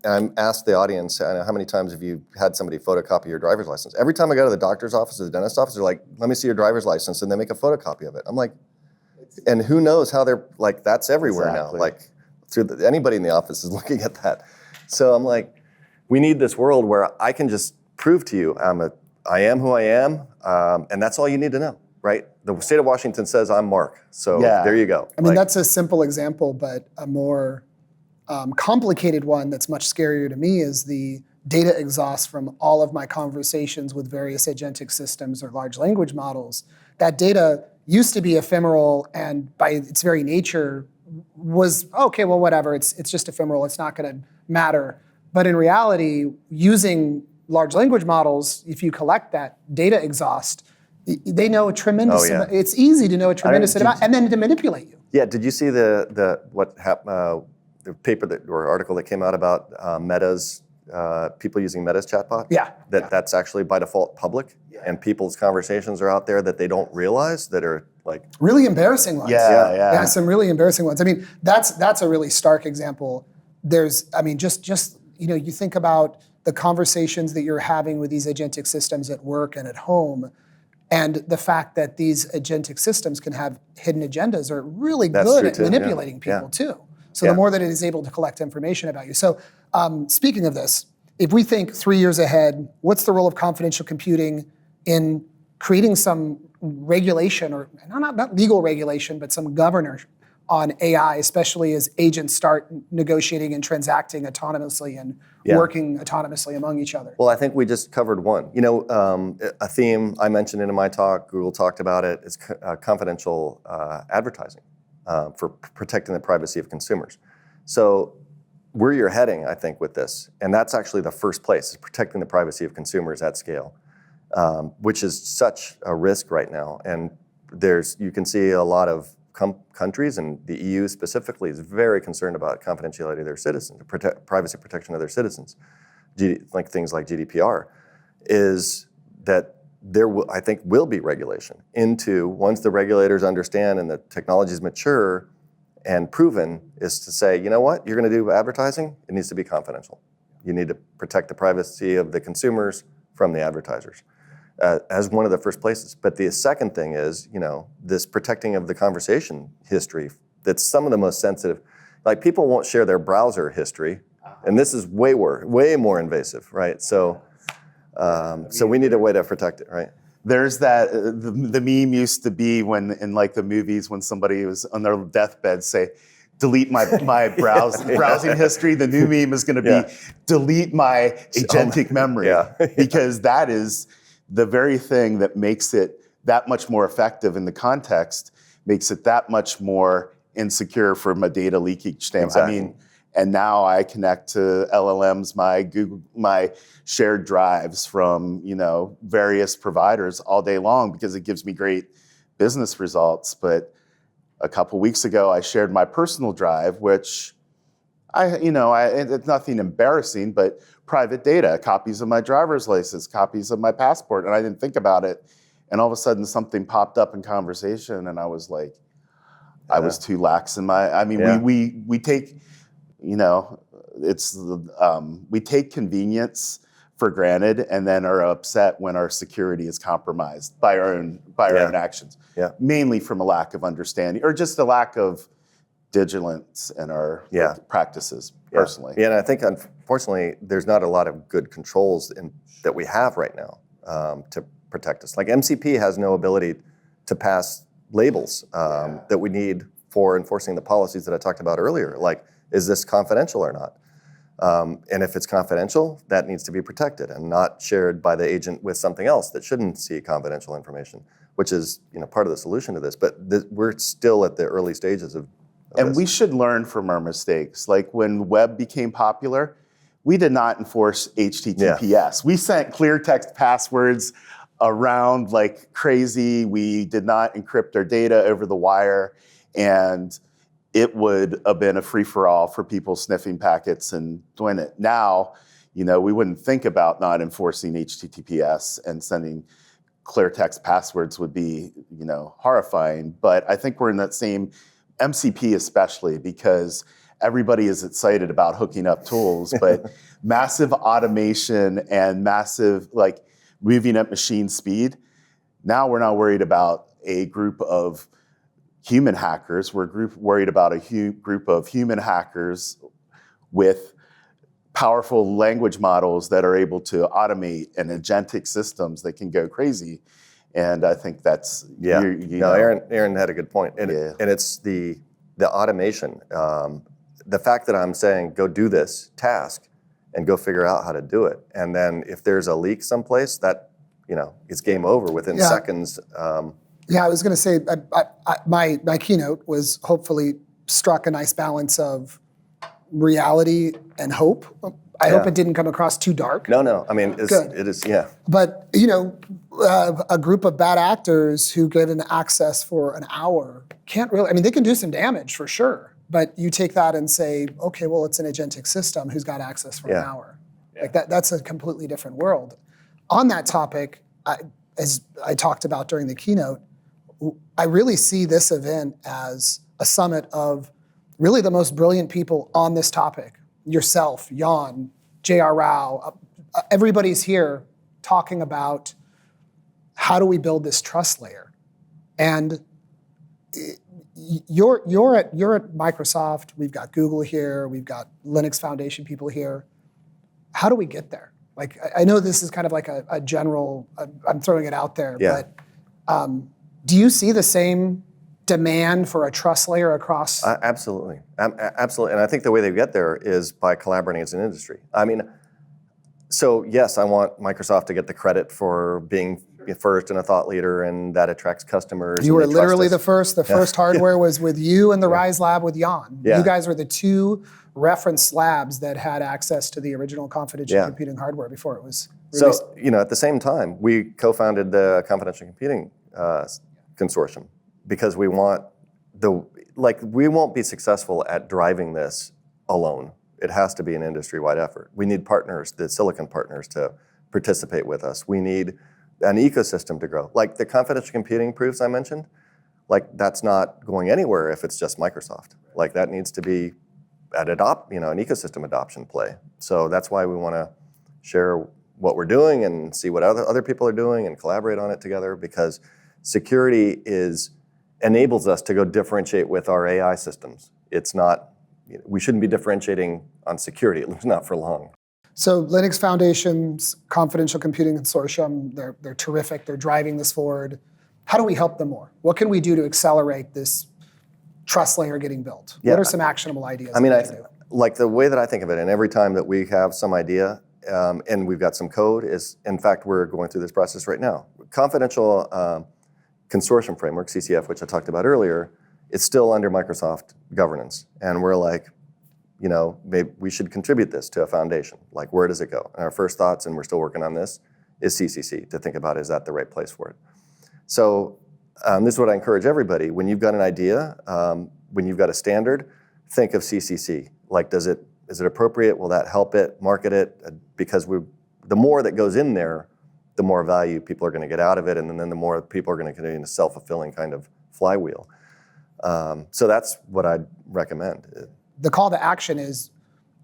[SPEAKER 3] I'm asked the audience, how many times have you had somebody photocopy your driver's license? Every time I go to the doctor's office or the dentist's office, they're like, let me see your driver's license, and they make a photocopy of it. I'm like, and who knows how they're, like, that's everywhere now. Like, anybody in the office is looking at that. So I'm like, we need this world where I can just prove to you I am who I am, and that's all you need to know, right? The state of Washington says I'm Mark, so there you go.
[SPEAKER 1] I mean, that's a simple example, but a more complicated one that's much scarier to me is the data exhaust from all of my conversations with various agentic systems or large language models. That data used to be ephemeral, and by its very nature was, okay, well, whatever, it's just ephemeral, it's not gonna matter. But in reality, using large language models, if you collect that data exhaust, they know a tremendous amount. It's easy to know a tremendous amount and then to manipulate you.
[SPEAKER 3] Yeah, did you see the paper or article that came out about Meta's, people using Meta's chatbot? That's actually by default public, and people's conversations are out there that they don't realize that are like
[SPEAKER 1] really embarrassing ones.
[SPEAKER 2] Yeah,
[SPEAKER 1] some really embarrassing ones. I mean, that's a really stark example. You think about the conversations that you're having with these agentic systems at work and at home, and the fact that these agentic systems can have hidden agendas are really good at manipulating people too. So the more that it is able to collect information about you. So speaking of this, if we think 3 years ahead, what's the role of confidential computing in creating some regulation, or not legal regulation, but some governor on AI, especially as agents start negotiating and transacting autonomously and working autonomously among each other?
[SPEAKER 3] Well, I think we just covered one. A theme I mentioned in my talk, Google talked about it, is confidential advertising for protecting the privacy of consumers. So where you're heading, I think, with this, and that's actually the first place, is protecting the privacy of consumers at scale, which is such a risk right now. And you can see a lot of countries, and the EU specifically is very concerned about confidentiality of their citizens, privacy protection of their citizens. Like things like GDPR, is that there will be regulation into, once the regulators understand and the technology is mature and proven, is to say, you know what, you're going to do advertising, it needs to be confidential. You need to protect the privacy of the consumers from the advertisers. As one of the first places. But the second thing is, this protecting of the conversation history, that's some of the most sensitive. Like, people won't share their browser history, and this is way more invasive, right? So we need a way to protect it, right?
[SPEAKER 2] There's that, the meme used to be when, in like the movies, when somebody was on their deathbed, say, delete my browsing history. The new meme is gonna be, delete my agentic memory. Because that is the very thing that makes it that much more effective in the context, makes it that much more insecure from a data leakage standpoint.
[SPEAKER 3] Exactly.
[SPEAKER 2] I mean, and now I connect to LLMs, my shared drives from various providers all day long because it gives me great business results. But a couple weeks ago, I shared my personal drive, which it's nothing embarrassing, but private data, copies of my driver's license, copies of my passport, and I didn't think about it. And all of a sudden, something popped up in conversation, and I was like, I was too lax in my. I mean, we take, we take convenience for granted, and then are upset when our security is compromised by our own actions. Mainly from a lack of understanding, or just a lack of vigilance in our practices, personally.
[SPEAKER 3] Yeah, and I think, unfortunately, there's not a lot of good controls that we have right now to protect us. Like, MCP has no ability to pass labels that we need for enforcing the policies that I talked about earlier. Like, is this confidential or not? And if it's confidential, that needs to be protected and not shared by the agent with something else that shouldn't see confidential information, which is part of the solution to this. But we're still at the early stages of
[SPEAKER 2] And
[SPEAKER 3] this.
[SPEAKER 2] we should learn from our mistakes. Like when web became popular, we did not enforce HTTPS. We sent clear text passwords around like crazy. We did not encrypt our data over the wire. And it would have been a free-for-all for people sniffing packets and doing it. Now, we wouldn't think about not enforcing HTTPS, and sending clear text passwords would be, horrifying. But I think we're in that same MCP, especially because everybody is excited about hooking up tools, but massive automation and massive, like, moving at machine speed. Now we're not worried about a group of human hackers. We're worried about a group of human hackers with powerful language models that are able to automate, and agentic systems that can go crazy. And I think that's,
[SPEAKER 3] Aaron had a good point. And,
[SPEAKER 2] Yeah.
[SPEAKER 3] and it's the automation. The fact that I'm saying, go do this task and go figure out how to do it. And then if there's a leak someplace, that, it's game over within seconds.
[SPEAKER 1] Yeah, I was going to say, my keynote was hopefully struck a nice balance of reality and hope. I hope it didn't come across too dark.
[SPEAKER 3] No. I mean,
[SPEAKER 1] Good.
[SPEAKER 3] it is, yeah.
[SPEAKER 1] But, a group of bad actors who get an access for an hour can't really, they can do some damage for sure. But you take that and say, okay, well, it's an agentic system who's got access for an hour. Yeah. Like that's a completely different world. On that topic, as I talked about during the keynote, I really see this event as a summit of really the most brilliant people on this topic. Yourself, Jan, J.R. Rao, everybody's here talking about how do we build this trust layer. And you're at Microsoft, we've got Google here, we've got Linux Foundation people here. How do we get there? Like, I know this is kind of like a general, I'm throwing it out there, but do you see the same demand for a trust layer across?
[SPEAKER 3] Absolutely. Absolutely. And I think the way they get there is by collaborating as an industry. So yes, I want Microsoft to get the credit for being first and a thought leader, and that attracts customers.
[SPEAKER 1] You were literally the first. The first hardware was with you and the Rise Lab with Jan.
[SPEAKER 3] Yeah.
[SPEAKER 1] You guys were the two reference labs that had access to the original confidential computing hardware before it was released.
[SPEAKER 3] So, at the same time, we co-founded the confidential computing consortium because we want we won't be successful at driving this alone. It has to be an industry-wide effort. We need partners, the silicon partners, to participate with us. We need an ecosystem to grow. Like the confidential computing proofs I mentioned, that's not going anywhere if it's just Microsoft. Like that needs to be an ecosystem adoption play. So that's why we want to share what we're doing and see what other people are doing and collaborate on it together, because security enables us to go differentiate with our AI systems. It's not, we shouldn't be differentiating on security, at least not for long.
[SPEAKER 1] So Linux Foundation's Confidential Computing Consortium, they're terrific. They're driving this forward. How do we help them more? What can we do to accelerate this trust layer getting built? What are some actionable ideas?
[SPEAKER 3] Like the way that I think of it, and every time that we have some idea and we've got some code, is, in fact, we're going through this process right now. Confidential Consortium Framework, CCF, which I talked about earlier, it's still under Microsoft governance. And we're like, maybe we should contribute this to a foundation. Like, where does it go? And our first thoughts, and we're still working on this, is CCC, to think about, is that the right place for it? So this is what I encourage everybody. When you've got an idea, when you've got a standard, think of CCC. Like, is it appropriate? Will that help it, market it? Because the more that goes in there, the more value people are going to get out of it, and then the more people are going to get in a self-fulfilling kind of flywheel. So that's what I'd recommend.
[SPEAKER 1] The call to action is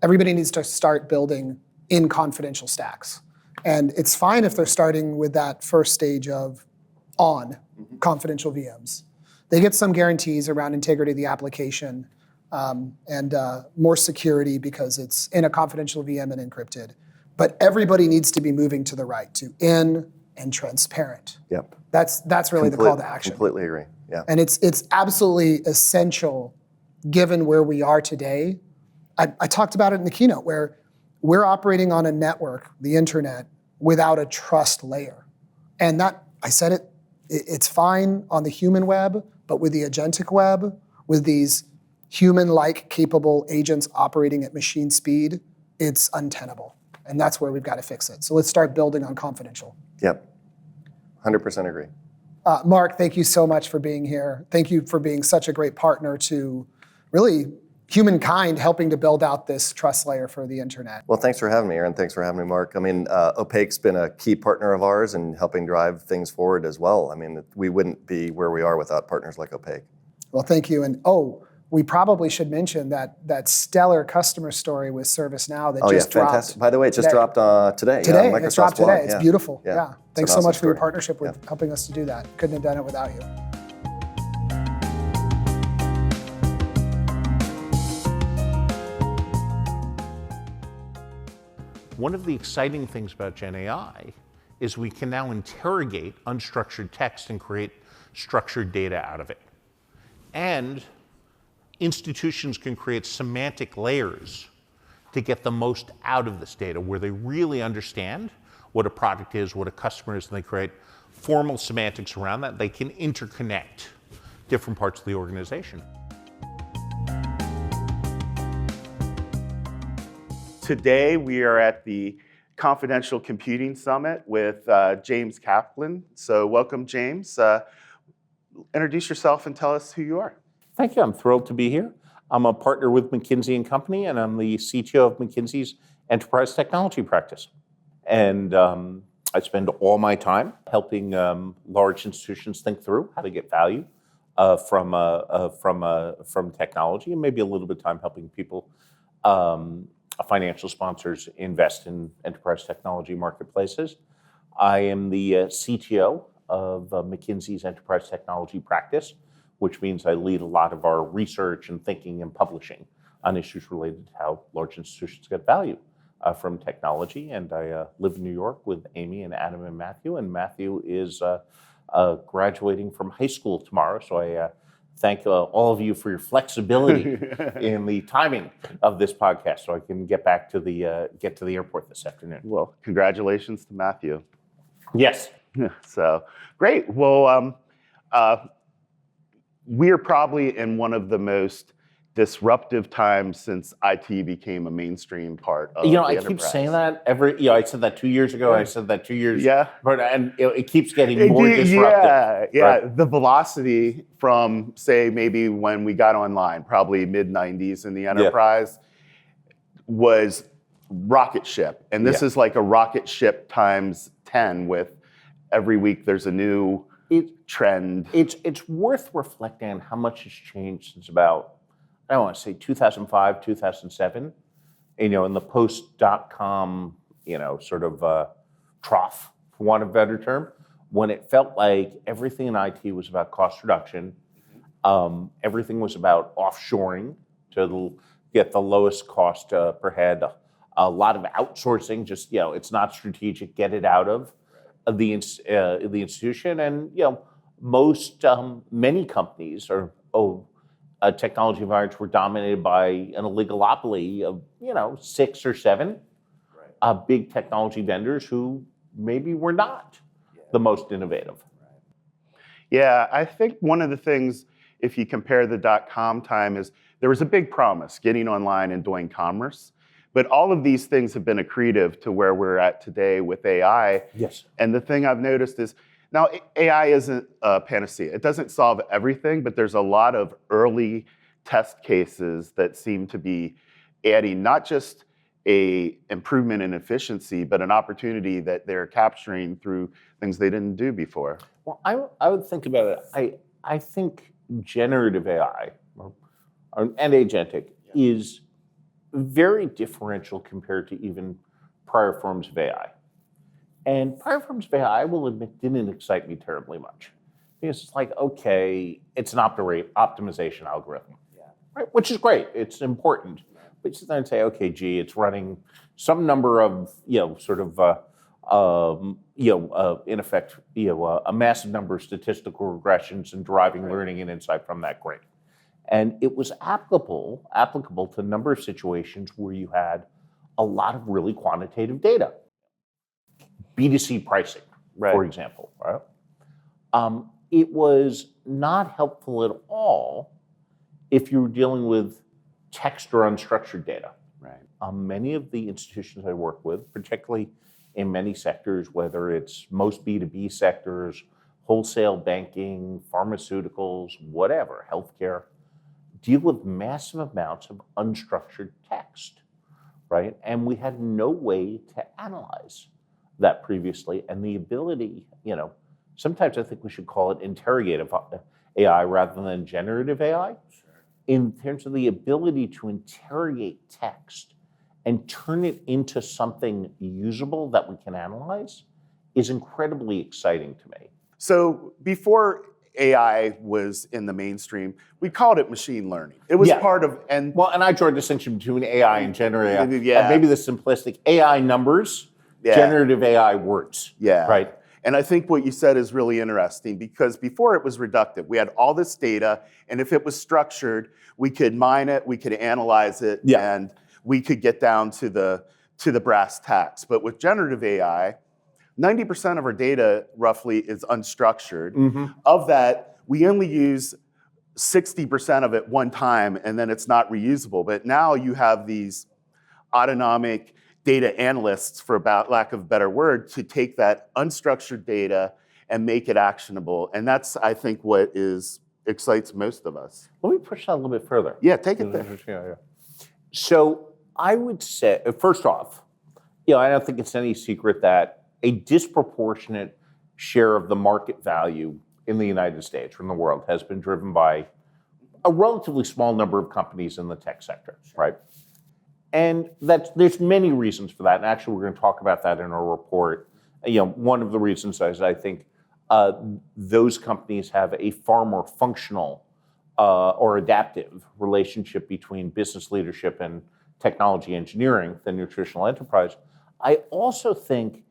[SPEAKER 1] everybody needs to start building in confidential stacks. And it's fine if they're starting with that first stage of confidential VMs. They get some guarantees around integrity of the application and more security because it's in a confidential VM and encrypted. But everybody needs to be moving to the right, to in and transparent.
[SPEAKER 3] Yep.
[SPEAKER 1] That's really the call to action.
[SPEAKER 3] Completely agree. Yeah.
[SPEAKER 1] And it's absolutely essential given where we are today. I talked about it in the keynote, where we're operating on a network, the internet, without a trust layer. And that, I said it's fine on the human web, but with the agentic web, with these human-like capable agents operating at machine speed, it's untenable. And that's where we've got to fix it. So let's start building on confidential.
[SPEAKER 3] Yep, 100% agree.
[SPEAKER 1] Mark, thank you so much for being here. Thank you for being such a great partner to really humankind helping to build out this trust layer for the internet.
[SPEAKER 3] Well, thanks for having me, Aaron. Thanks for having me, Mark. I mean, Opaque's been a key partner of ours in helping drive things forward as well. I mean, we wouldn't be where we are without partners like Opaque.
[SPEAKER 1] Well, thank you. And we probably should mention that stellar customer story with ServiceNow that just dropped.
[SPEAKER 3] Fantastic. By the way, it just dropped today.
[SPEAKER 1] Today,
[SPEAKER 3] Microsoft's
[SPEAKER 1] it dropped
[SPEAKER 3] blog.
[SPEAKER 1] today. It's beautiful. Yeah. Thanks so
[SPEAKER 3] awesome
[SPEAKER 1] much for your
[SPEAKER 3] story.
[SPEAKER 1] partnership with helping us to do that. Couldn't have done it without you.
[SPEAKER 4] One of the exciting things about Gen AI is we can now interrogate unstructured text and create structured data out of it. And institutions can create semantic layers to get the most out of this data, where they really understand what a product is, what a customer is, and they create formal semantics around that. They can interconnect different parts of the organization.
[SPEAKER 2] Today, we are at the Confidential Computing Summit with James Kaplan. So welcome, James. Introduce yourself and tell us who you are.
[SPEAKER 4] Thank you. I'm thrilled to be here. I'm a partner with McKinsey & Company, and I'm the CTO of McKinsey's Enterprise Technology Practice. And I spend all my time helping large institutions think through how to get value from technology, and maybe a little bit of time helping people, financial sponsors, invest in enterprise technology marketplaces. I am the CTO of McKinsey's Enterprise Technology Practice, which means I lead a lot of our research and thinking and publishing on issues related to how large institutions get value from technology. And I live in New York with Amy and Adam and Matthew. And Matthew is graduating from high school tomorrow. So I thank all of you for your flexibility in the timing of this podcast, so I can get back to the airport this afternoon.
[SPEAKER 2] Well, congratulations to Matthew.
[SPEAKER 4] Yes.
[SPEAKER 2] So great. Well, we're probably in one of the most disruptive times since IT became a mainstream part of the
[SPEAKER 4] I
[SPEAKER 2] enterprise.
[SPEAKER 4] keep saying that I said that 2 years ago. I said that 2 years.
[SPEAKER 2] Yeah.
[SPEAKER 4] But and it keeps getting more disruptive.
[SPEAKER 2] Yeah.
[SPEAKER 4] Right?
[SPEAKER 2] The velocity from, say, maybe when we got online, probably mid-90s in the enterprise, was rocket ship. And this is like a rocket ship times 10 with every week there's a new trend.
[SPEAKER 4] It's worth reflecting on how much has changed since about, I don't want to say 2005, 2007, in the post-dot-com, sort of trough, for want of a better term, when it felt like everything in IT was about cost reduction, everything was about offshoring to get the lowest cost per head, a lot of outsourcing, just, it's not strategic, get it out of the institution. And, many companies or technology environments were dominated by an oligopoly of, 6 or 7 big technology vendors who maybe were not the most innovative.
[SPEAKER 2] Yeah, I think one of the things, if you compare the dot-com time, is there was a big promise, getting online and doing commerce. But all of these things have been accretive to where we're at today with AI.
[SPEAKER 4] Yes.
[SPEAKER 2] And the thing I've noticed is, now AI isn't a panacea. It doesn't solve everything, but there's a lot of early test cases that seem to be adding not just a improvement in efficiency, but an opportunity that they're capturing through things they didn't do before.
[SPEAKER 4] Well, I would think about it. I think generative AI and agentic is very differential compared to even prior forms of AI. And prior forms of AI, I will admit, didn't excite me terribly much. Because it's like, okay, it's an optimization algorithm, right? Which is great, it's important. But you sit there and say, okay, gee, it's running some number of, in effect, a massive number of statistical regressions and deriving learning and insight from that, great. And it was applicable to a number of situations where you had a lot of really quantitative data. B2C pricing, for example, right? It was not helpful at all if you're dealing with text or unstructured data.
[SPEAKER 2] Right.
[SPEAKER 4] Many of the institutions I work with, particularly in many sectors, whether it's most B2B sectors, wholesale banking, pharmaceuticals, whatever, healthcare, deal with massive amounts of unstructured text, right? And we had no way to analyze that previously. And the ability, sometimes I think we should call it interrogative AI rather than generative AI, in terms of the ability to interrogate text and turn it into something usable that we can analyze is incredibly exciting to me.
[SPEAKER 2] So before AI was in the mainstream, we called it machine learning. It was part of, and
[SPEAKER 4] I draw a distinction between AI and generative AI.
[SPEAKER 2] Yeah.
[SPEAKER 4] And maybe the simplistic AI numbers, generative AI words.
[SPEAKER 2] Yeah.
[SPEAKER 4] Right.
[SPEAKER 2] And I think what you said is really interesting, because before it was reductive. We had all this data, and if it was structured, we could mine it, we could analyze it, and we could get down to the brass tacks. But with generative AI, 90% of our data roughly is unstructured.
[SPEAKER 4] Mm-hmm.
[SPEAKER 2] Of that, we only use 60% of it one time, and then it's not reusable. But now you have these autonomic data analysts, for lack of a better word, to take that unstructured data and make it actionable. And that's, I think, what excites most of us.
[SPEAKER 4] Let me push that a little bit further.
[SPEAKER 2] Yeah, take it there.
[SPEAKER 4] Yeah. So I would say, first off, I don't think it's any secret that a disproportionate share of the market value in the United States or in the world has been driven by a relatively small number of companies in the tech sector, right? And there's many reasons for that. And actually, we're going to talk about that in our report. One of the reasons is I think those companies have a far more functional or adaptive relationship between business leadership and technology engineering than your traditional enterprise. I also think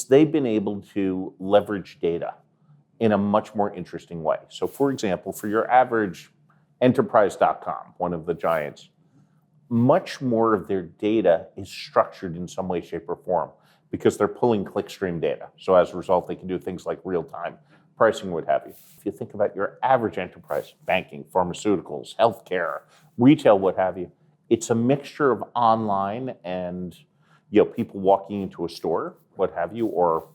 [SPEAKER 4] they've been able to leverage data in a much more interesting way. So, for example, for your average enterprise.com, one of the giants, much more of their data is structured in some way, shape, or form because they're pulling clickstream data. So as a result, they can do things like real-time pricing, what have you. If you think about your average enterprise, banking, pharmaceuticals, healthcare, retail, what have you, it's a mixture of online and people walking into a store, what have you, or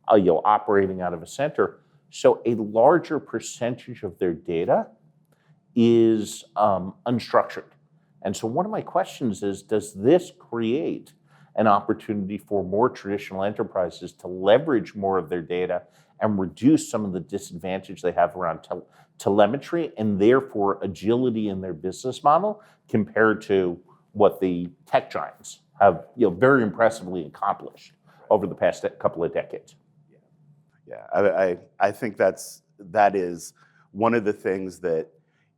[SPEAKER 4] operating out of a center. So a larger percentage of their data is unstructured. And so one of my questions is, does this create an opportunity for more traditional enterprises to leverage more of their data and reduce some of the disadvantage they have around telemetry and therefore agility in their business model compared to what the tech giants have very impressively accomplished over the past couple of decades?
[SPEAKER 2] Yeah, I think that is one of the things that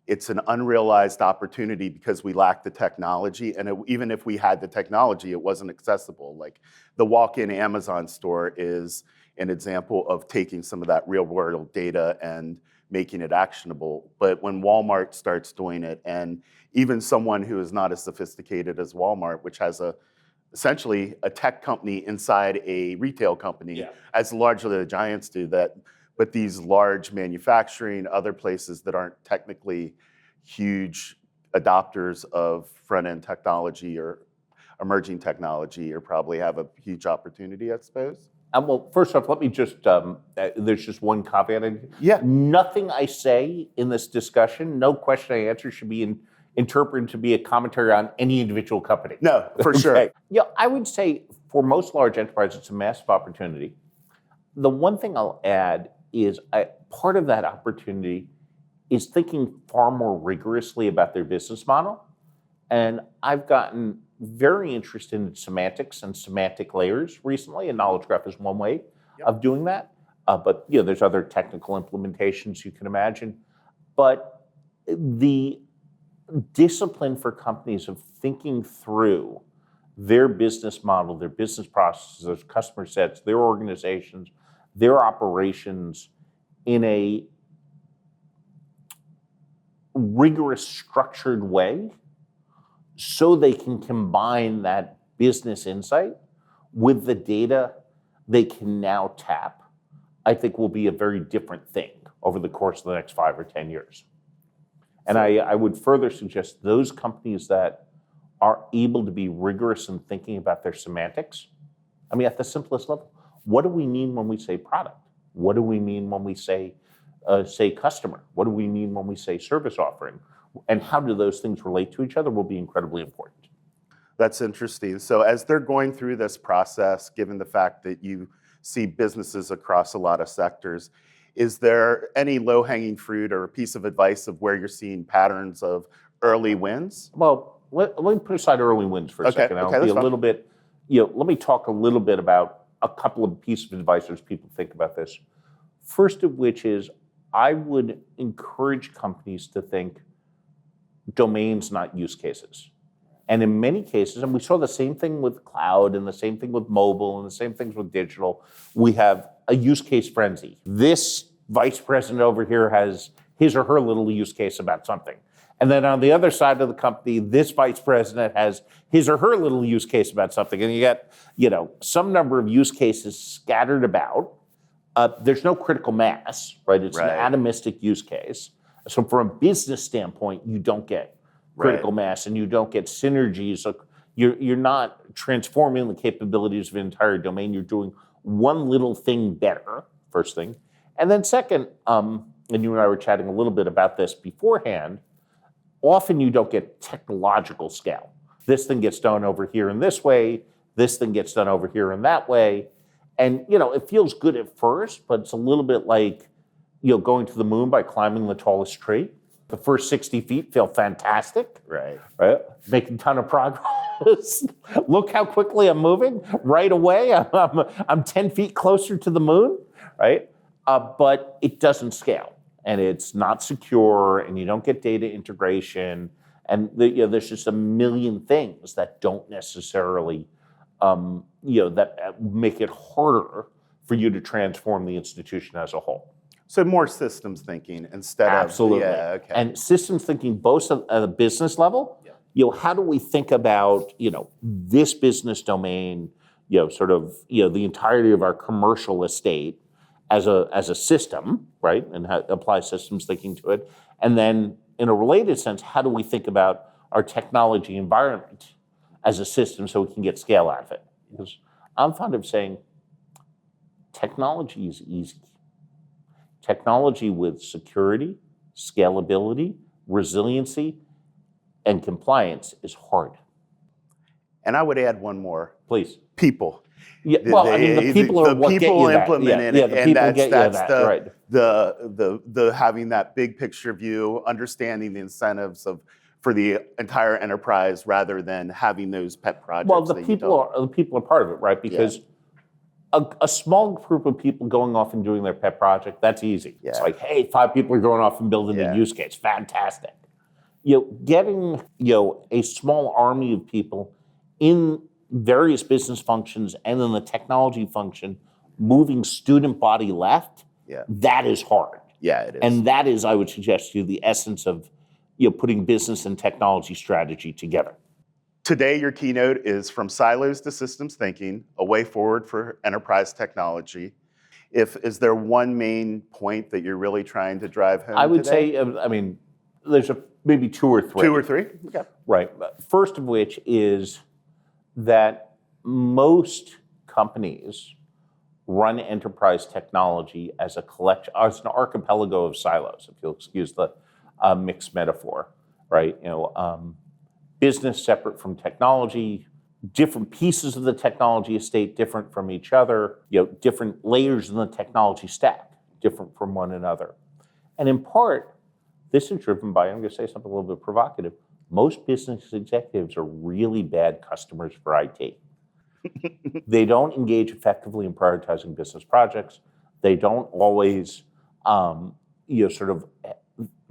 [SPEAKER 2] it's an unrealized opportunity because we lack the technology, and even if we had the technology, it wasn't accessible. Like the walk-in Amazon store is an example of taking some of that real-world data and making it actionable. But when Walmart starts doing it, and even someone who is not as sophisticated as Walmart, which has essentially a tech company inside a retail company, as largely the giants do that, but these large manufacturing, other places that aren't technically huge adopters of front-end technology or emerging technology, or probably have a huge opportunity, I suppose.
[SPEAKER 4] Well, first off, let me just, there's just one caveat.
[SPEAKER 2] Yeah.
[SPEAKER 4] Nothing I say in this discussion, no question I answer should be interpreted to be a commentary on any individual company.
[SPEAKER 2] No, for sure.
[SPEAKER 4] Yeah, I would say for most large enterprises, it's a massive opportunity. The one thing I'll add is part of that opportunity is thinking far more rigorously about their business model. And I've gotten very interested in semantics and semantic layers recently, and Knowledge Graph is one way of doing that. But there's other technical implementations you can imagine. But the discipline for companies of thinking through their business model, their business processes, their customer sets, their organizations, their operations in a rigorous, structured way so they can combine that business insight with the data they can now tap, I think will be a very different thing over the course of the next 5 or 10 years. And I would further suggest those companies that are able to be rigorous in thinking about their semantics. I mean, at the simplest level, what do we mean when we say product? What do we mean when we say customer? What do we mean when we say service offering? And how do those things relate to each other will be incredibly important.
[SPEAKER 2] That's interesting. So as they're going through this process, given the fact that you see businesses across a lot of sectors, is there any low-hanging fruit or a piece of advice of where you're seeing patterns of early wins?
[SPEAKER 4] Well, let me put aside early wins for a second. I'll be
[SPEAKER 2] that's
[SPEAKER 4] a
[SPEAKER 2] fine.
[SPEAKER 4] little bit, let me talk a little bit about a couple of pieces of advice as people think about this. First of which is, I would encourage companies to think domains, not use cases. And in many cases, and we saw the same thing with cloud and the same thing with mobile and the same things with digital, we have a use case frenzy. This vice president over here has his or her little use case about something. And then on the other side of the company, this vice president has his or her little use case about something. And you got, some number of use cases scattered about. There's no critical mass, right? It's an atomistic use case. So from a business standpoint, you don't get critical mass and you don't get synergies. So you're not transforming the capabilities of an entire domain. You're doing one little thing better, first thing. And then second, and you and I were chatting a little bit about this beforehand, often you don't get technological scale. This thing gets done over here in this way, this thing gets done over here in that way. And, it feels good at first, but it's a little bit like, going to the moon by climbing the tallest tree. The first 60 feet feel fantastic. Right? Making a ton of progress. Look how quickly I'm moving. Right away, I'm 10 feet closer to the moon, right? But it doesn't scale. And it's not secure, and you don't get data integration. And there's just a million things that don't necessarily, that make it harder for you to transform the institution as a whole.
[SPEAKER 2] So more systems thinking instead
[SPEAKER 4] Absolutely.
[SPEAKER 2] of
[SPEAKER 4] And systems thinking both at a business level. How do we think about this business domain, the entirety of our commercial estate as a system, right? And apply systems thinking to it. And then in a related sense, how do we think about our technology environment as a system so we can get scale out of it? Because I'm fond of saying technology is easy. Technology with security, scalability, resiliency, and compliance is hard.
[SPEAKER 2] And I would add one more.
[SPEAKER 4] Please.
[SPEAKER 2] People.
[SPEAKER 4] Yeah, the people are what get you that.
[SPEAKER 2] Implementing
[SPEAKER 4] it. The people get you that, right.
[SPEAKER 2] The having that big picture view, understanding the incentives for the entire enterprise rather than having those pet projects.
[SPEAKER 4] Well, the people are part of it, right? Because a small group of people going off and doing their pet project, that's easy. It's like, hey, 5 people are going off and building a use case. Fantastic. Getting a small army of people in various business functions and in the technology function, moving student body left, that is hard.
[SPEAKER 2] Yeah, it is.
[SPEAKER 4] And that is, I would suggest to you, the essence of putting business and technology strategy together.
[SPEAKER 2] Today, your keynote is From Silos to Systems Thinking, a way forward for enterprise technology. Is there one main point that you're really trying to drive home
[SPEAKER 4] I would
[SPEAKER 2] today?
[SPEAKER 4] say, there's maybe 2 or 3.
[SPEAKER 2] 2 or 3? Okay.
[SPEAKER 4] Right. First of which is that most companies run enterprise technology as as an archipelago of silos, if you'll excuse the mixed metaphor, right? Business separate from technology, different pieces of the technology estate different from each other, different layers in the technology stack different from one another. And in part, this is driven by, I'm going to say something a little bit provocative, most business executives are really bad customers for IT. They don't engage effectively in prioritizing business projects. They don't always,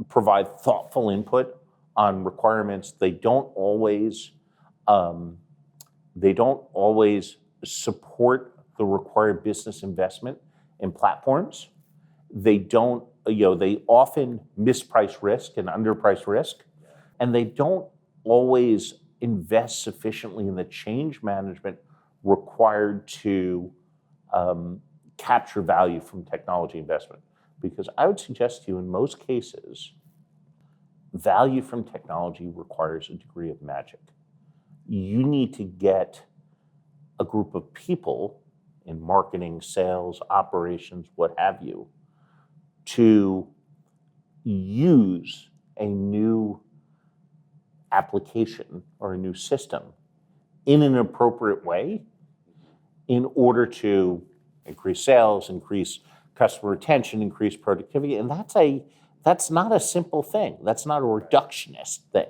[SPEAKER 4] provide thoughtful input on requirements. They don't always support the required business investment in platforms. They don't, they often misprice risk and underprice risk. And they don't always invest sufficiently in the change management required to capture value from technology investment. Because I would suggest to you, in most cases, value from technology requires a degree of magic. You need to get a group of people in marketing, sales, operations, what have you, to use a new application or a new system in an appropriate way in order to increase sales, increase customer retention, increase productivity. And that's not a simple thing. That's not a reductionist thing.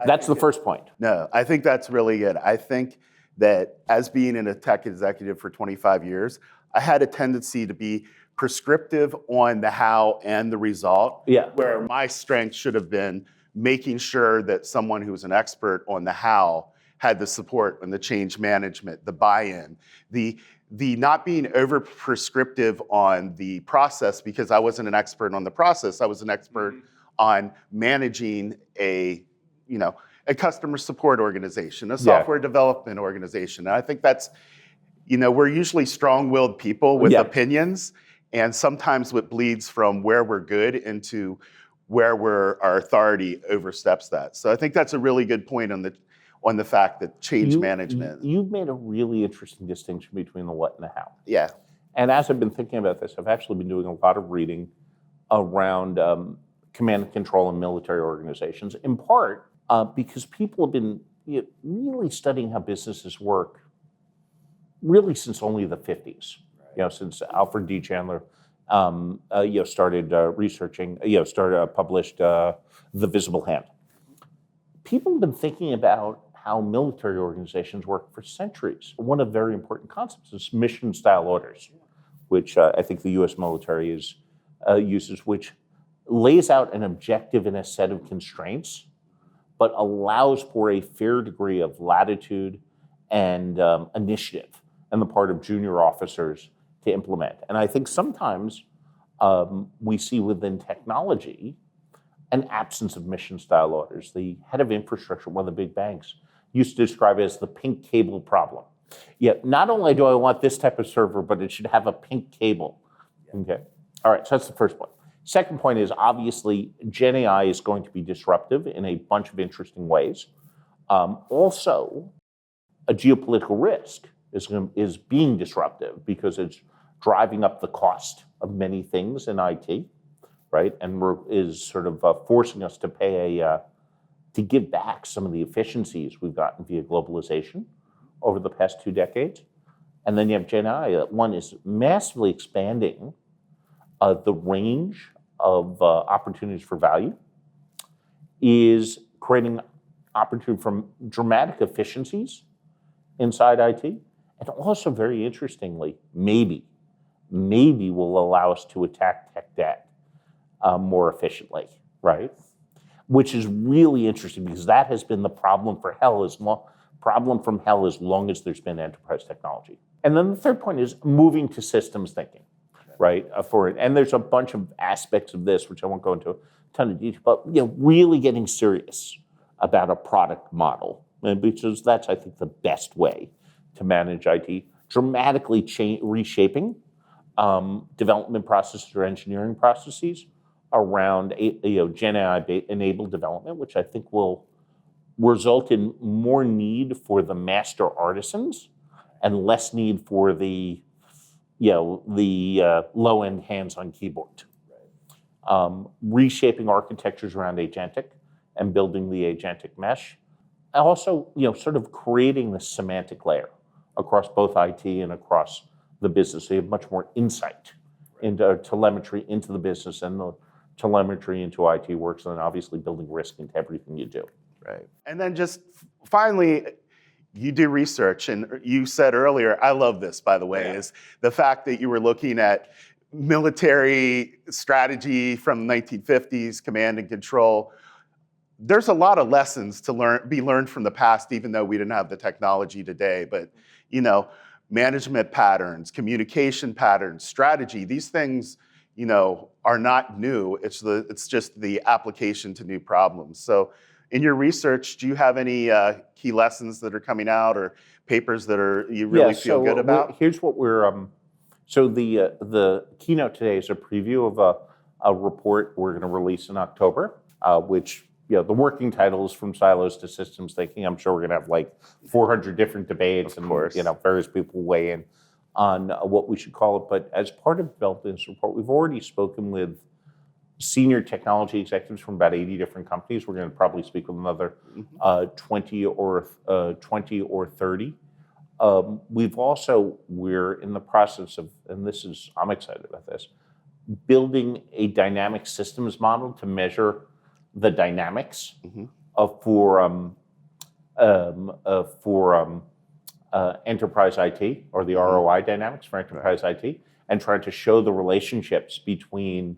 [SPEAKER 4] That's the first point.
[SPEAKER 2] No, I think that's really good. I think that as being in a tech executive for 25 years, I had a tendency to be prescriptive on the how and the result, where my strength should have been making sure that someone who's an expert on the how had the support and the change management, the buy-in, the not being over prescriptive on the process, because I wasn't an expert on the process. I was an expert on managing a customer support organization, a software development organization. And I think that's, we're usually strong-willed people with opinions, and sometimes what bleeds from where we're good into where our authority oversteps that. So I think that's a really good point on the fact that change management.
[SPEAKER 4] You've made a really interesting distinction between the what and the how.
[SPEAKER 2] Yeah.
[SPEAKER 4] And as I've been thinking about this, I've actually been doing a lot of reading around command and control in military organizations, in part because people have been really studying how businesses work really since only the 50s. Since Alfred D. Chandler started researching, published The Visible Hand. People have been thinking about how military organizations work for centuries. One of the very important concepts is mission-style orders, which I think the U.S. military uses, which lays out an objective and a set of constraints, but allows for a fair degree of latitude and initiative on the part of junior officers to implement. And I think sometimes we see within technology an absence of mission-style orders. The head of infrastructure, one of the big banks, used to describe it as the pink cable problem. Not only do I want this type of server, but it should have a pink cable. Okay. All right, so that's the first point. Second point is, obviously, Gen AI is going to be disruptive in a bunch of interesting ways. Also, a geopolitical risk is being disruptive because it's driving up the cost of many things in IT, right? And is sort of forcing us to pay to give back some of the efficiencies we've gotten via globalization over the past 2 decades. And then you have Gen AI. One is massively expanding the range of opportunities for value, is creating opportunity for dramatic efficiencies inside IT, and also very interestingly, maybe will allow us to attack tech debt more efficiently, right? Which is really interesting because that has been the problem from hell as long as there's been enterprise technology. And then the third point is moving to systems thinking, right? And there's a bunch of aspects of this which I won't go into a ton of detail, but really getting serious about a product model, and because that's, I think, the best way to manage IT, dramatically reshaping development processes or engineering processes around Gen AI-enabled development, which I think will result in more need for the master artisans and less need for the low-end hands-on keyboard. Reshaping architectures around agentic and building the agentic mesh. And also, sort of creating the semantic layer across both IT and across the business. So you have much more insight into telemetry into the business and the telemetry into IT works, and then obviously building risk into everything you do.
[SPEAKER 2] Right. And then just finally, you do research, and you said earlier, I love this, by the way, is the fact that you were looking at military strategy from the 1950s, command and control. There's a lot of lessons to be learned from the past, even though we didn't have the technology today. But, management patterns, communication patterns, strategy, these things, are not new. It's just the application to new problems. So in your research, do you have any key lessons that are coming out or papers that you really feel good about?
[SPEAKER 4] Here's what we're, so the keynote today is a preview of a report we're going to release in October, which the working titles from silos to systems thinking. I'm sure we're going to have like 400 different debates and various people weigh in on what we should call it. But as part of developing this report, we've already spoken with senior technology executives from about 80 different companies. We're going to probably speak with another 20 or 30. We're in the process of, and I'm excited about this, building a dynamic systems model to measure the dynamics for enterprise IT, or the ROI dynamics for enterprise IT, and trying to show the relationships between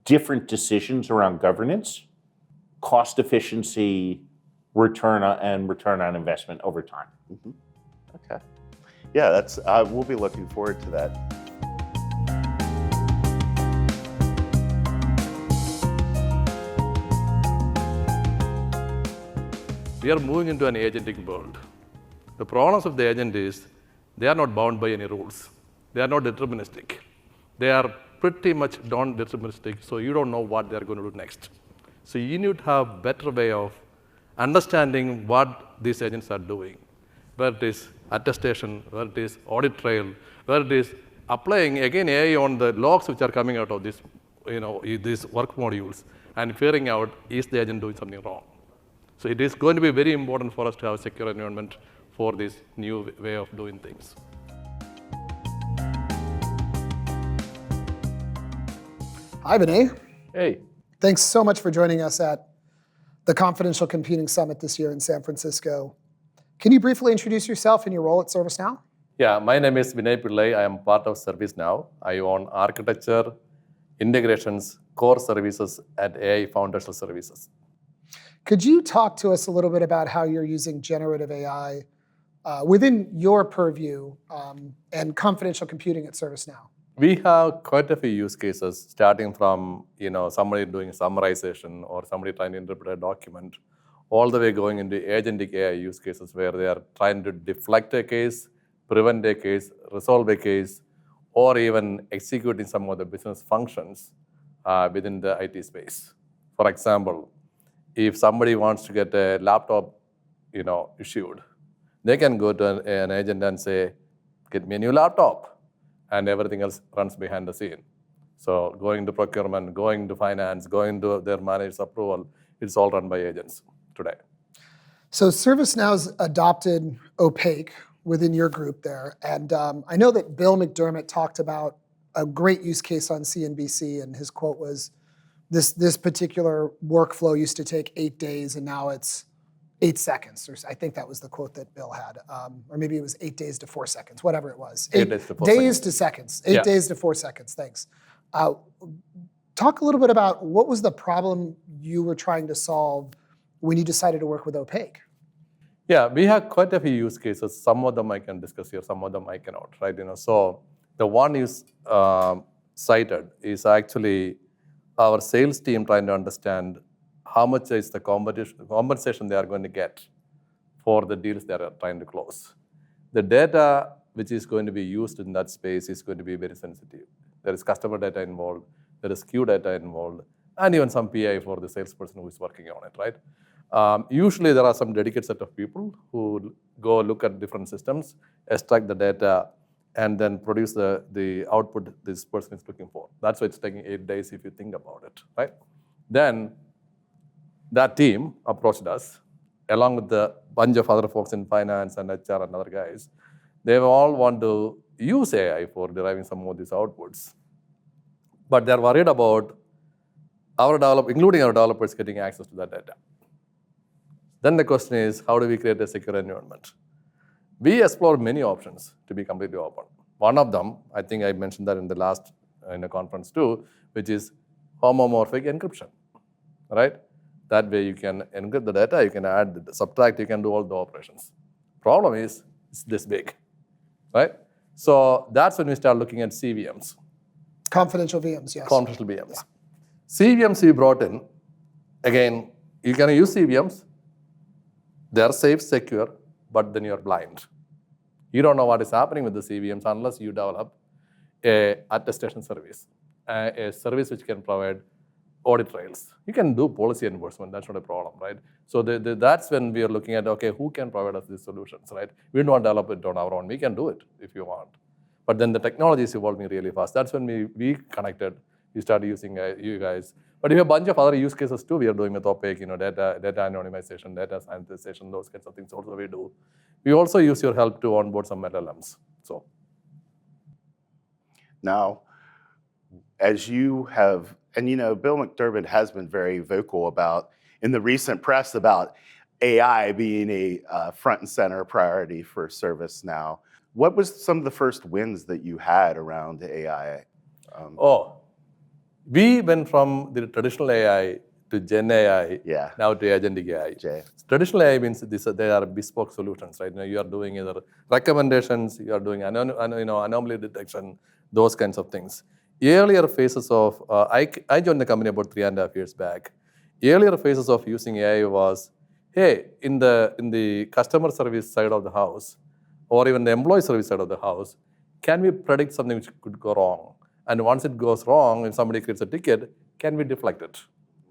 [SPEAKER 4] different decisions around governance, cost efficiency, return on investment over time.
[SPEAKER 2] Okay. Yeah, we'll be looking forward to that.
[SPEAKER 5] We are moving into an agentic world. The provenance of the agent is they are not bound by any rules. They are not deterministic. They are pretty much non-deterministic, so you don't know what they are going to do next. So you need to have better way of understanding what these agents are doing, whether it is attestation, whether it is audit trail, whether it is applying again AI on the logs which are coming out of this, these work modules, and figuring out is the agent doing something wrong. So it is going to be very important for us to have a secure environment for this new way of doing things.
[SPEAKER 1] Hi, Vinay.
[SPEAKER 5] Hey.
[SPEAKER 1] Thanks so much for joining us at the Confidential Computing Summit this year in San Francisco. Can you briefly introduce yourself and your role at ServiceNow?
[SPEAKER 5] Yeah, my name is Vinay Pillai. I am part of ServiceNow. I own architecture, integrations, core services, and AI foundational services.
[SPEAKER 1] Could you talk to us a little bit about how you're using generative AI within your purview and confidential computing at ServiceNow?
[SPEAKER 5] We have quite a few use cases, starting from somebody doing summarization or somebody trying to interpret a document, all the way going into agentic AI use cases where they are trying to deflect a case, prevent a case, resolve a case, or even executing some of the business functions within the IT space. For example, if somebody wants to get a laptop issued, they can go to an agent and say, get me a new laptop, and everything else runs behind the scene. So going to procurement, going to finance, going to their manager's approval, it's all run by agents today.
[SPEAKER 1] So ServiceNow's adopted Opaque within your group there. And I know that Bill McDermott talked about a great use case on CNBC, and his quote was, this particular workflow used to take 8 days, and now it's 8 seconds. Or I think that was the quote that Bill had. Or maybe it was 8 days to 4 seconds, whatever it was.
[SPEAKER 5] 8 days to 4
[SPEAKER 1] days to seconds. 8 days to 4 seconds, thanks. Talk a little bit about what was the problem you were trying to solve when you decided to work with Opaque?
[SPEAKER 5] Yeah, we have quite a few use cases. Some of them I can discuss here, some of them I cannot, right? So the one you cited is actually our sales team trying to understand how much is the compensation they are going to get for the deals they are trying to close. The data which is going to be used in that space is going to be very sensitive. There is customer data involved, there is queue data involved, and even some PI for the salesperson who is working on it, right? Usually there are some dedicated set of people who go look at different systems, extract the data, and then produce the output this person is looking for. That's why it's taking 8 days if you think about it, right? Then that team approached us, along with a bunch of other folks in finance and HR and other guys. They all want to use AI for deriving some of these outputs. But they're worried about including our developers getting access to that data. Then the question is, how do we create a secure environment? We explore many options to be completely open. One of them, I think I mentioned that in the conference too, which is homomorphic encryption, right? That way you can encrypt the data, you can add, subtract, you can do all the operations. Problem is, it's this big, right? So that's when we start looking at CVMs.
[SPEAKER 1] Confidential VMs, yes.
[SPEAKER 5] Confidential VMs. Yeah. CVMs we brought in, again, you can use CVMs. They're safe, secure, but then you're blind. You don't know what is happening with the CVMs unless you develop a attestation service, a service which can provide audit trails. You can do policy enforcement, that's not a problem, right? So that's when we are looking at, okay, who can provide us these solutions, right? We don't develop it on our own. We can do it if you want. But then the technology is evolving really fast. That's when we connected. We started using you guys. But we have a bunch of other use cases too. We are doing with Opaque, data anonymization, data sanitization, those kinds of things also we do. We also use your help to onboard some LLMs. So
[SPEAKER 2] now, as you have, and Bill McDermott has been very vocal about, in the recent press, about AI being a front and center priority for ServiceNow. What was some of the first wins that you had around AI?
[SPEAKER 5] We went from the traditional AI to Gen AI,
[SPEAKER 2] Yeah.
[SPEAKER 5] now to agentic AI.
[SPEAKER 2] Jay.
[SPEAKER 5] Traditional AI means they are bespoke solutions, right? You are doing either recommendations, you are doing anomaly detection, those kinds of things. Earlier phases of, I joined the company about 3.5 years back. Earlier phases of using AI was, hey, in the customer service side of the house, or even the employee service side of the house, can we predict something which could go wrong? And once it goes wrong, if somebody creates a ticket, can we deflect it,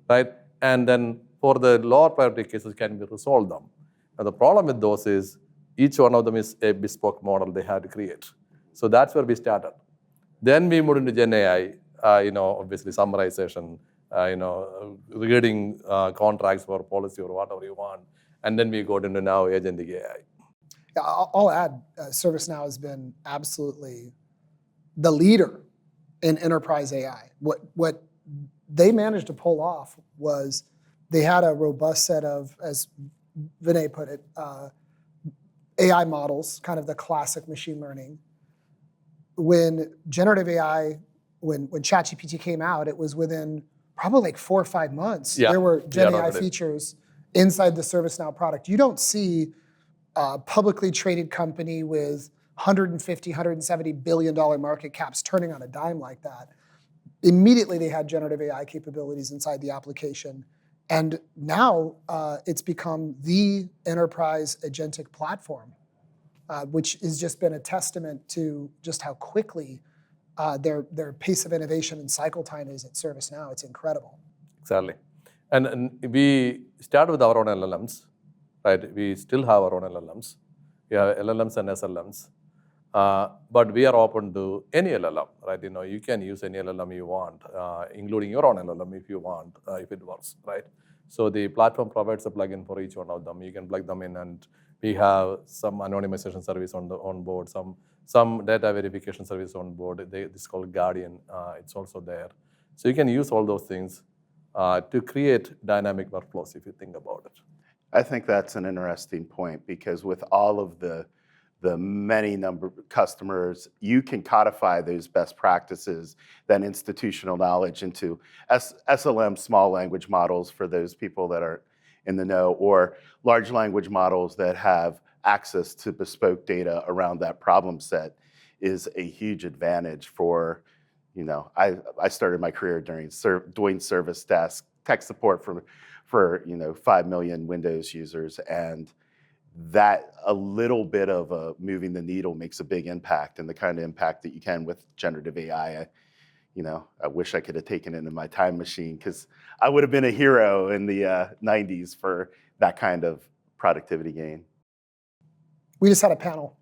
[SPEAKER 5] right? And then for the lower priority cases, can we resolve them? Now the problem with those is each one of them is a bespoke model they had to create. So that's where we started. Then we moved into Gen AI, obviously summarization, reading contracts for policy or whatever you want. And then we got into now agentic AI.
[SPEAKER 1] Yeah, I'll add, ServiceNow has been absolutely the leader in enterprise AI. What they managed to pull off was they had a robust set of, as Vinay put it, AI models, kind of the classic machine learning. When generative AI, when ChatGPT came out, it was within probably like 4 or 5 months.
[SPEAKER 5] Yeah.
[SPEAKER 1] There were Gen AI
[SPEAKER 5] already.
[SPEAKER 1] features inside the ServiceNow product. You don't see a publicly traded company with $150, $170 billion market caps turning on a dime like that. Immediately they had generative AI capabilities inside the application. And now it's become the enterprise agentic platform, which has just been a testament to just how quickly their pace of innovation and cycle time is at ServiceNow. It's incredible.
[SPEAKER 5] Exactly. And we started with our own LLMs, right? We still have our own LLMs. We have LLMs and SLMs. But we are open to any LLM, right? You can use any LLM you want, including your own LLM if you want, if it works, right? So the platform provides a plugin for each one of them. You can plug them in, and we have some anonymization service on board, some data verification service on board. This is called Guardian. It's also there. So you can use all those things to create dynamic workflows if you think about it.
[SPEAKER 2] I think that's an interesting point, because with all of the many number of customers, you can codify those best practices, then institutional knowledge into SLM, small language models for those people that are in the know, or large language models that have access to bespoke data around that problem set is a huge advantage for, I started my career doing service desk tech support for 5 million Windows users, and that a little bit of moving the needle makes a big impact, and the kind of impact that you can with generative AI. I wish I could have taken it in my time machine, because I would have been a hero in the 90s for that kind of productivity gain.
[SPEAKER 1] We just had a panel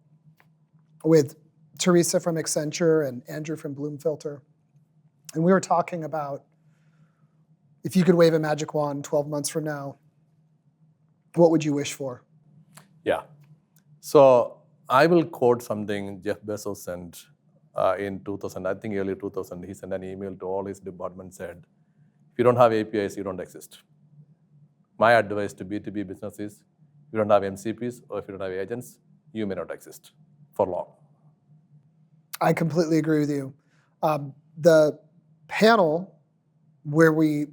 [SPEAKER 1] with Teresa from Accenture and Andrew from Bloomfilter. And we were talking about, if you could wave a magic wand 12 months from now, what would you wish for?
[SPEAKER 5] Yeah. So I will quote something Jeff Bezos sent in 2000, I think early 2000. He sent an email to all his departments, said, if you don't have APIs, you don't exist. My advice to B2B businesses, if you don't have MCPs or if you don't have agents, you may not exist for long.
[SPEAKER 1] I completely agree with you. The panel where we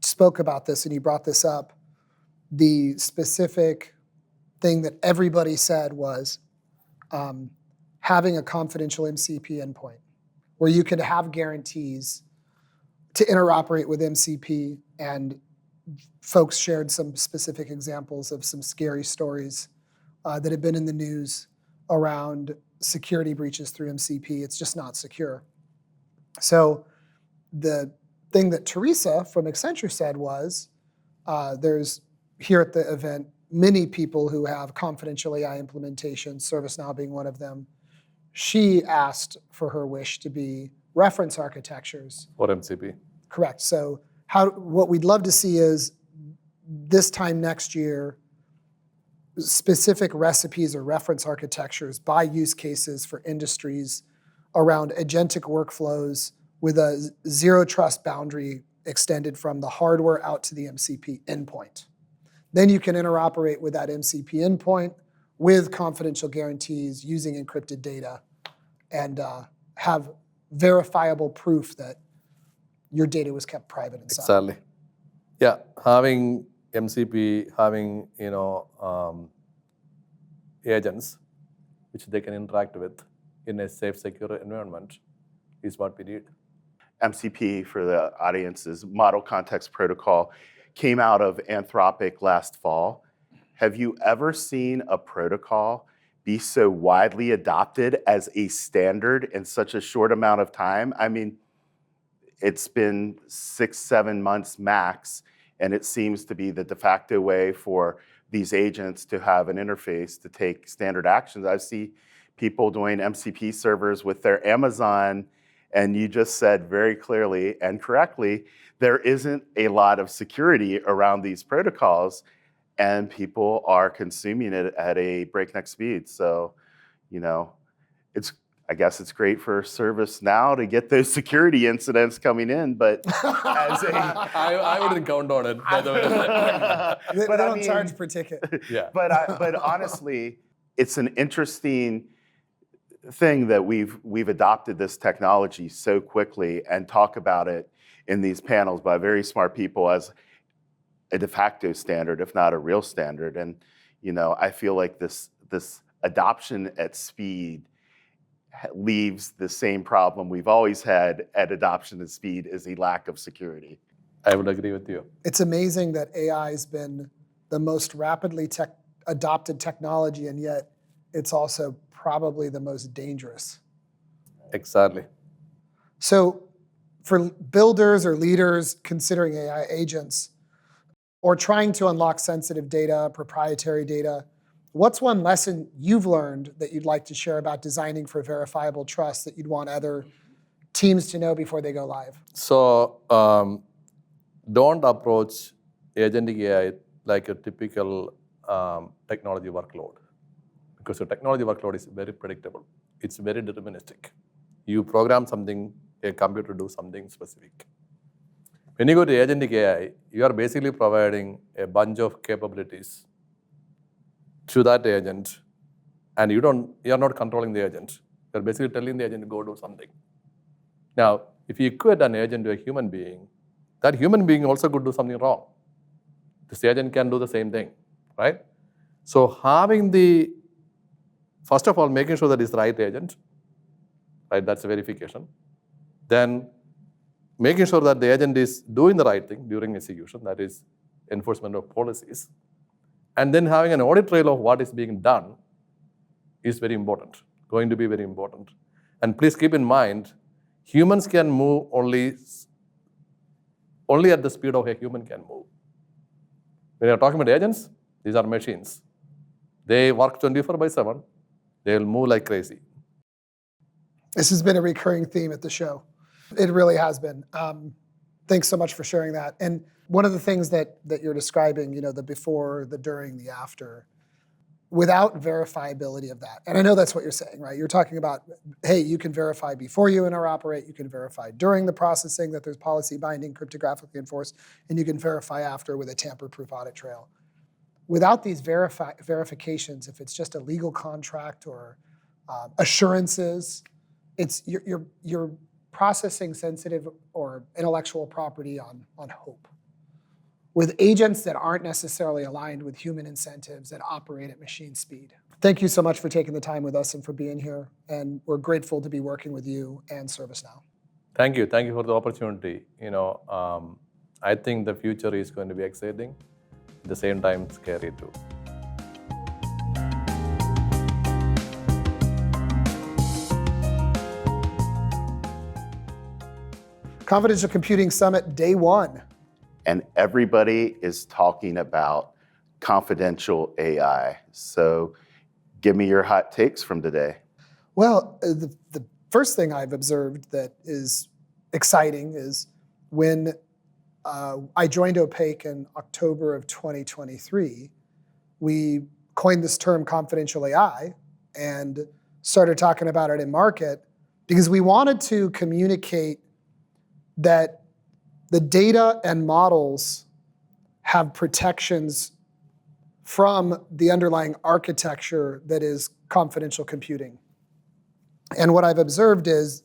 [SPEAKER 1] spoke about this and you brought this up, the specific thing that everybody said was having a confidential MCP endpoint where you could have guarantees to interoperate with MCP, and folks shared some specific examples of some scary stories that have been in the news around security breaches through MCP. It's just not secure. So the thing that Teresa from Accenture said was, there's here at the event many people who have confidential AI implementations, ServiceNow being one of them. She asked for her wish to be reference architectures.
[SPEAKER 5] Or MCP.
[SPEAKER 1] Correct. So what we'd love to see is this time next year, specific recipes or reference architectures by use cases for industries around agentic workflows with a zero trust boundary extended from the hardware out to the MCP endpoint. Then you can interoperate with that MCP endpoint with confidential guarantees using encrypted data and have verifiable proof that your data was kept private inside.
[SPEAKER 5] Exactly. Yeah, having MCP, having agents which they can interact with in a safe, secure environment is what we need.
[SPEAKER 2] MCP, for the audience's Model Context Protocol, came out of Anthropic last fall. Have you ever seen a protocol be so widely adopted as a standard in such a short amount of time? I mean, it's been 6-7 months max, and it seems to be the de facto way for these agents to have an interface to take standard actions. I see people doing MCP servers with their Amazon, and you just said very clearly and correctly, there isn't a lot of security around these protocols, and people are consuming it at a breakneck speed. So, I guess it's great for ServiceNow to get those security incidents coming in, but as a...
[SPEAKER 5] I wouldn't count on it, by the way.
[SPEAKER 1] They don't charge per ticket.
[SPEAKER 5] Yeah.
[SPEAKER 2] But honestly, it's an interesting thing that we've adopted this technology so quickly and talk about it in these panels by very smart people as a de facto standard, if not a real standard. And I feel like this adoption at speed leaves the same problem we've always had at adoption at speed, is a lack of security.
[SPEAKER 5] I would agree with you.
[SPEAKER 1] It's amazing that AI has been the most rapidly adopted technology, and yet it's also probably the most dangerous.
[SPEAKER 5] Exactly.
[SPEAKER 1] So for builders or leaders considering AI agents or trying to unlock sensitive data, proprietary data, what's one lesson you've learned that you'd like to share about designing for verifiable trust that you'd want other teams to know before they go live?
[SPEAKER 5] So don't approach agentic AI like a typical technology workload, because your technology workload is very predictable. It's very deterministic. You program something, a computer do something specific. When you go to agentic AI, you are basically providing a bunch of capabilities to that agent, and you are not controlling the agent. You're basically telling the agent to go do something. Now, if you equate an agent to a human being, that human being also could do something wrong. This agent can do the same thing, right? So first of all, making sure that it's the right agent, right? That's a verification. Then making sure that the agent is doing the right thing during execution, that is enforcement of policies. And then having an audit trail of what is being done is very important, going to be very important. And please keep in mind, humans can move only at the speed of a human can move. When you're talking about agents, these are machines. They work 24/7. They'll move like crazy.
[SPEAKER 1] This has been a recurring theme at the show. It really has been. Thanks so much for sharing that. And one of the things that you're describing, the before, the during, the after, without verifiability of that, and I know that's what you're saying, right? You're talking about, hey, you can verify before you interoperate, you can verify during the processing that there's policy binding, cryptographically enforced, and you can verify after with a tamper-proof audit trail. Without these verifications, if it's just a legal contract or assurances, you're processing sensitive or intellectual property on hope, with agents that aren't necessarily aligned with human incentives that operate at machine speed. Thank you so much for taking the time with us and for being here, and we're grateful to be working with you and ServiceNow.
[SPEAKER 5] Thank you for the opportunity. I think the future is going to be exciting, at the same time scary too.
[SPEAKER 1] Confidential Computing Summit, day one.
[SPEAKER 2] And everybody is talking about confidential AI. So give me your hot takes from today.
[SPEAKER 1] Well, the first thing I've observed that is exciting is when I joined Opaque in October of 2023, we coined this term confidential AI and started talking about it in market because we wanted to communicate that the data and models have protections from the underlying architecture that is confidential computing. And what I've observed is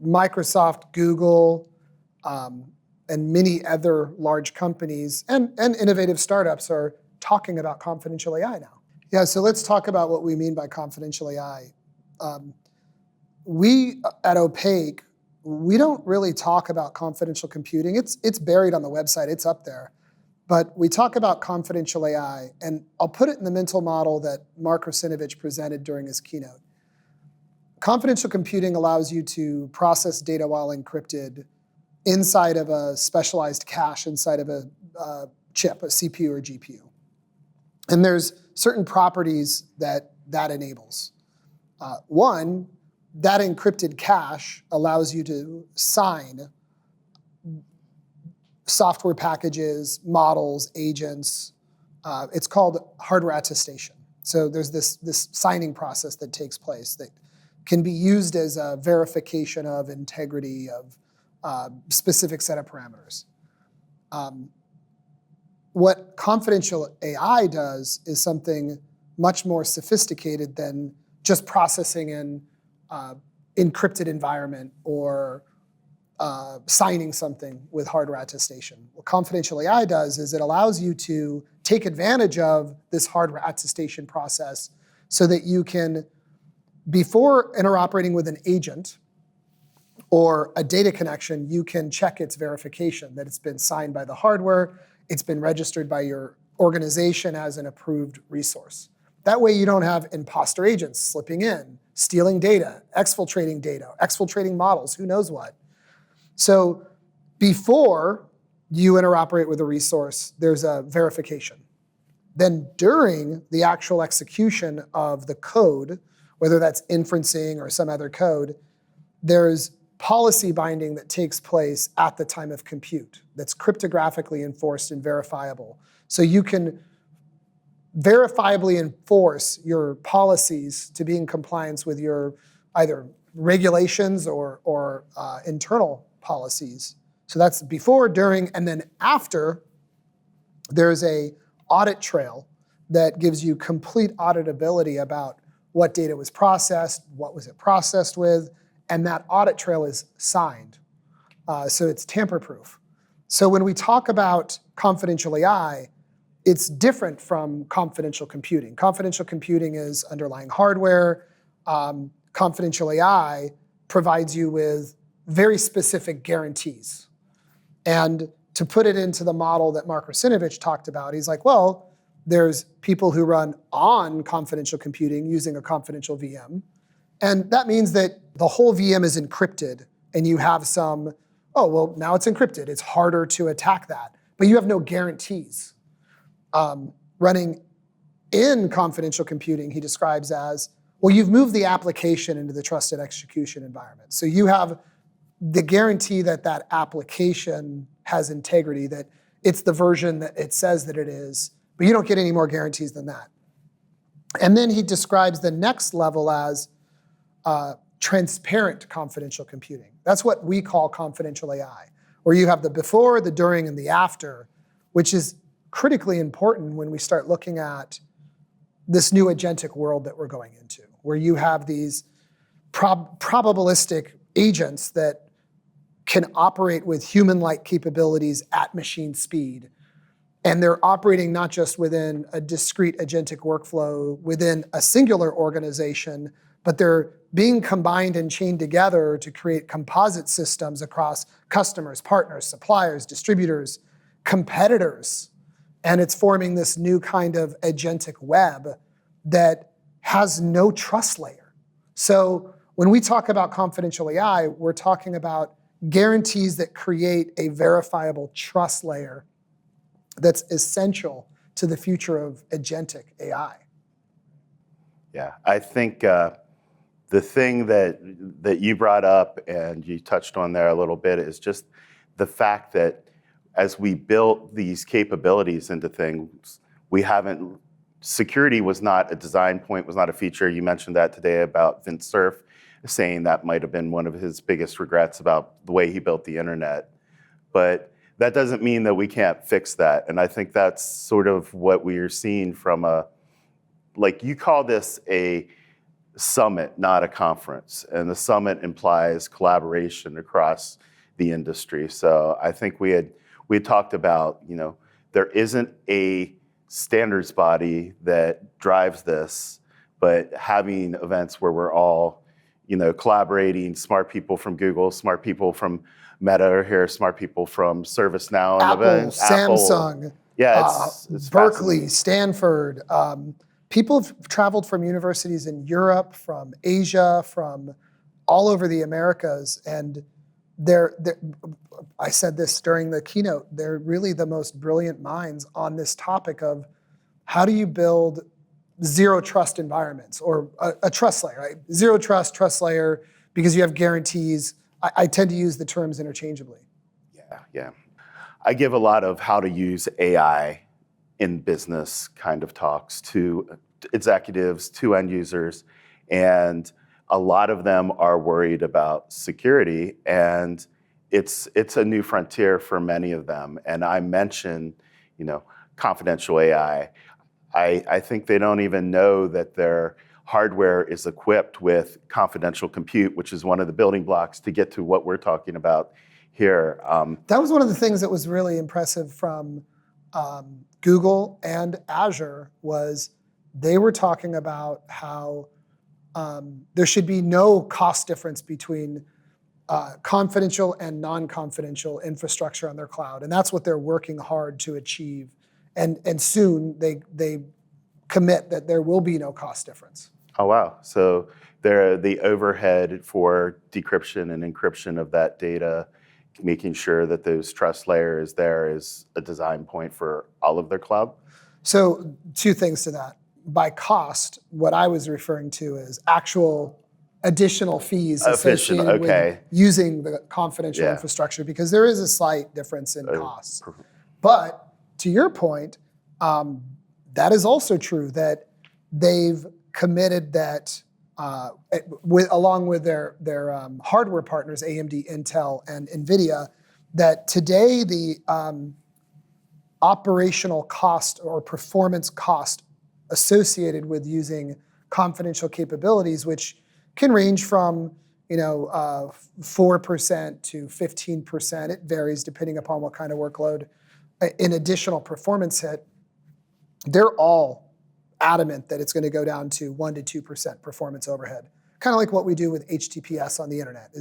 [SPEAKER 1] Microsoft, Google, and many other large companies and innovative startups are talking about confidential AI now. Yeah, so let's talk about what we mean by confidential AI. We at Opaque, we don't really talk about confidential computing. It's buried on the website, it's up there. But we talk about confidential AI, and I'll put it in the mental model that Mark Russinovich presented during his keynote. Confidential computing allows you to process data while encrypted inside of a specialized cache, inside of a chip, a CPU or GPU. And there's certain properties that enables. One, that encrypted cache allows you to sign software packages, models, agents. It's called hardware attestation. So there's this signing process that takes place that can be used as a verification of integrity of specific set of parameters. What confidential AI does is something much more sophisticated than just processing in encrypted environment or signing something with hardware attestation. What confidential AI does is it allows you to take advantage of this hardware attestation process so that you can, before interoperating with an agent or a data connection, you can check its verification, that it's been signed by the hardware, it's been registered by your organization as an approved resource. That way you don't have imposter agents slipping in, stealing data, exfiltrating models, who knows what. So before you interoperate with a resource, there's a verification. Then during the actual execution of the code, whether that's inferencing or some other code, there's policy binding that takes place at the time of compute that's cryptographically enforced and verifiable. So you can verifiably enforce your policies to be in compliance with your either regulations or internal policies. So that's before, during, and then after, there's a audit trail that gives you complete auditability about what data was processed, what was it processed with, and that audit trail is signed. So it's tamper-proof. So when we talk about confidential AI, it's different from confidential computing. Confidential computing is underlying hardware. Confidential AI provides you with very specific guarantees. And to put it into the model that Mark Russinovich talked about, he's like, well, there's people who run on confidential computing using a confidential VM. And that means that the whole VM is encrypted and you have some, oh, well, now it's encrypted. It's harder to attack that. But you have no guarantees. Running in confidential computing, he describes as, well, you've moved the application into the trusted execution environment. So you have the guarantee that that application has integrity, that it's the version that it says that it is, but you don't get any more guarantees than that. And then he describes the next level as transparent confidential computing. That's what we call confidential AI, where you have the before, the during, and the after, which is critically important when we start looking at this new agentic world that we're going into, where you have these probabilistic agents that can operate with human-like capabilities at machine speed. And they're operating not just within a discrete agentic workflow within a singular organization, but they're being combined and chained together to create composite systems across customers, partners, suppliers, distributors, competitors. And it's forming this new kind of agentic web that has no trust layer. So when we talk about confidential AI, we're talking about guarantees that create a verifiable trust layer that's essential to the future of agentic AI.
[SPEAKER 2] Yeah, I think the thing that you brought up and you touched on there a little bit is just the fact that as we built these capabilities into things, security was not a design point, was not a feature. You mentioned that today about Vint Cerf, saying that might have been one of his biggest regrets about the way he built the internet. But that doesn't mean that we can't fix that. And I think that's sort of what we are seeing from like you call this a summit, not a conference. And the summit implies collaboration across the industry. So I think we had talked about, there isn't a standards body that drives this, but having events where we're all, collaborating, smart people from Google, smart people from Meta are here, smart people from ServiceNow.
[SPEAKER 1] Apple, Samsung,
[SPEAKER 2] Yeah, it's
[SPEAKER 1] Berkeley, Stanford. People have traveled from universities in Europe, from Asia, from all over the Americas, and I said this during the keynote, they're really the most brilliant minds on this topic of how do you build zero trust environments or a trust layer, right? Zero trust layer, because you have guarantees. I tend to use the terms interchangeably.
[SPEAKER 2] Yeah. I give a lot of how to use AI in business kind of talks to executives, to end users, and a lot of them are worried about security, and it's a new frontier for many of them. And I mention, confidential AI. I think they don't even know that their hardware is equipped with confidential compute, which is one of the building blocks to get to what we're talking about here.
[SPEAKER 1] That was one of the things that was really impressive from Google and Azure was they were talking about how there should be no cost difference between confidential and non-confidential infrastructure on their cloud. And that's what they're working hard to achieve. And soon they commit that there will be no cost difference.
[SPEAKER 2] Oh, wow. So the overhead for decryption and encryption of that data, making sure that those trust layers there is a design point for all of their cloud?
[SPEAKER 1] So 2 things to that. By cost, what I was referring to is actual additional fees associated with using the confidential infrastructure, because there is a slight difference in costs. But to your point, that is also true that they've committed that along with their hardware partners, AMD, Intel, and NVIDIA, that today the operational cost or performance cost associated with using confidential capabilities, which can range from 4% to 15%. It varies depending upon what kind of workload. In additional performance hit, they're all adamant that it's going to go down to 1% to 2% performance overhead. Kind of like what we do with HTTPS on the internet.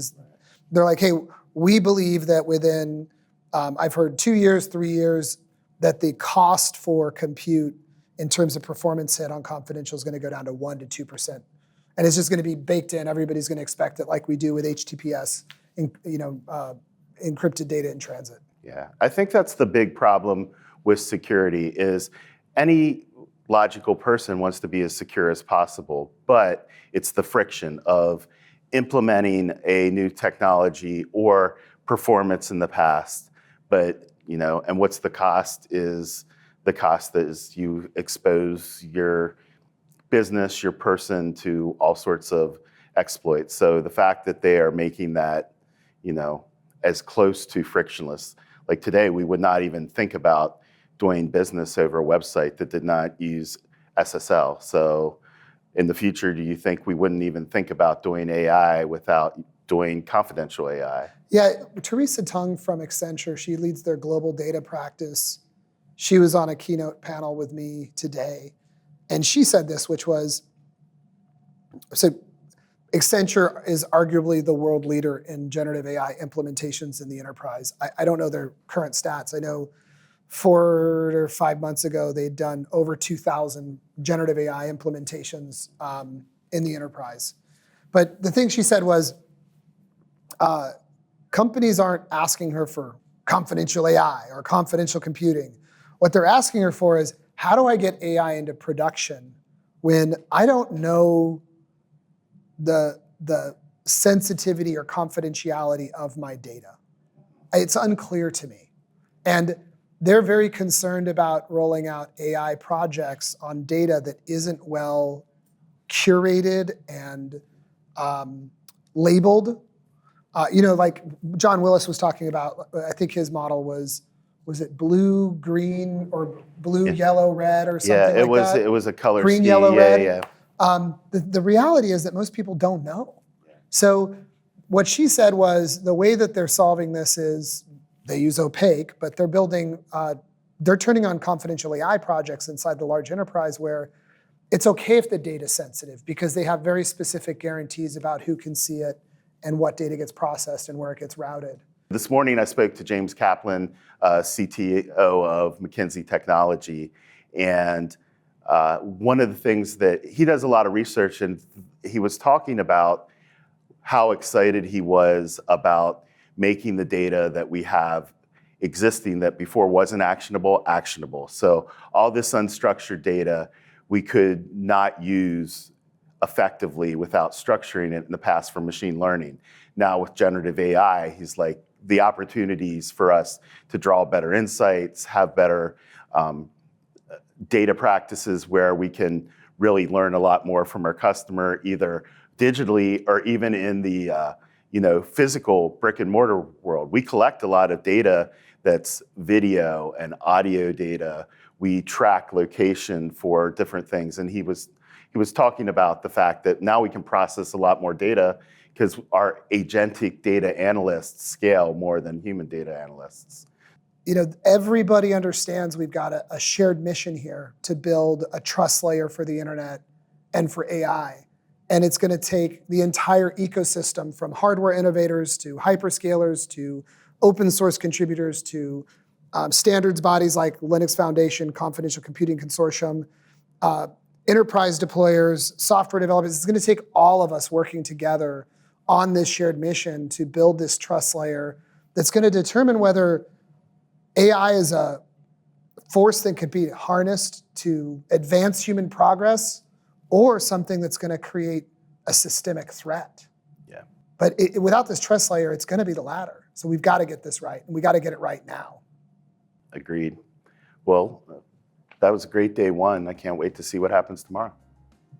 [SPEAKER 1] They're like, hey, we believe that within, I've heard 2 years, 3 years, that the cost for compute in terms of performance hit on confidential is going to go down to 1% to 2%. And it's just going to be baked in. Everybody's going to expect it like we do with HTTPS, encrypted data in transit.
[SPEAKER 2] Yeah, I think that's the big problem with security is any logical person wants to be as secure as possible, but it's the friction of implementing a new technology or performance in the past. But, and what's the cost is the cost is you expose your business, your person to all sorts of exploits. So the fact that they are making that, as close to frictionless, like today, we would not even think about doing business over a website that did not use SSL. So in the future, do you think we wouldn't even think about doing AI without doing confidential AI?
[SPEAKER 1] Yeah, Teresa Tung from Accenture, she leads their global data practice. She was on a keynote panel with me today, and she said this, which was, so Accenture is arguably the world leader in generative AI implementations in the enterprise. I don't know their current stats. I know 4 or 5 months ago, they'd done over 2,000 generative AI implementations in the enterprise. But the thing she said was, companies aren't asking her for confidential AI or confidential computing. What they're asking her for is, how do I get AI into production when I don't know the sensitivity or confidentiality of my data? It's unclear to me. And they're very concerned about rolling out AI projects on data that isn't well curated and labeled. Like John Willis was talking about, I think his model was it blue, green, or blue, yellow, red, or something like that?
[SPEAKER 2] Yeah, it was a color
[SPEAKER 1] green,
[SPEAKER 2] scheme.
[SPEAKER 1] yellow, red.
[SPEAKER 2] Yeah.
[SPEAKER 1] The reality is that most people don't know. So what she said was the way that they're solving this is they use opaque, but they're building, they're turning on confidential AI projects inside the large enterprise where it's okay if the data's sensitive because they have very specific guarantees about who can see it and what data gets processed and where it gets routed.
[SPEAKER 2] This morning I spoke to James Kaplan, CTO of McKinsey Technology, and one of the things that he does a lot of research, and he was talking about how excited he was about making the data that we have existing that before wasn't actionable. So all this unstructured data we could not use effectively without structuring it in the past for machine learning. Now with generative AI, he's like, the opportunities for us to draw better insights, have better data practices where we can really learn a lot more from our customer, either digitally or even in the physical brick and mortar world. We collect a lot of data that's video and audio data. We track location for different things. And he was talking about the fact that now we can process a lot more data because our agentic data analysts scale more than human data analysts.
[SPEAKER 1] Everybody understands we've got a shared mission here to build a trust layer for the internet and for AI. And it's going to take the entire ecosystem from hardware innovators to hyperscalers to open source contributors to standards bodies like Linux Foundation, Confidential Computing Consortium, enterprise deployers, software developers. It's going to take all of us working together on this shared mission to build this trust layer that's going to determine whether AI is a force that could be harnessed to advance human progress or something that's going to create a systemic threat.
[SPEAKER 2] Yeah.
[SPEAKER 1] But without this trust layer, it's going to be the latter. So we've got to get this right, and we got to get it right now.
[SPEAKER 2] Agreed. Well, that was a great day one. I can't wait to see what happens tomorrow.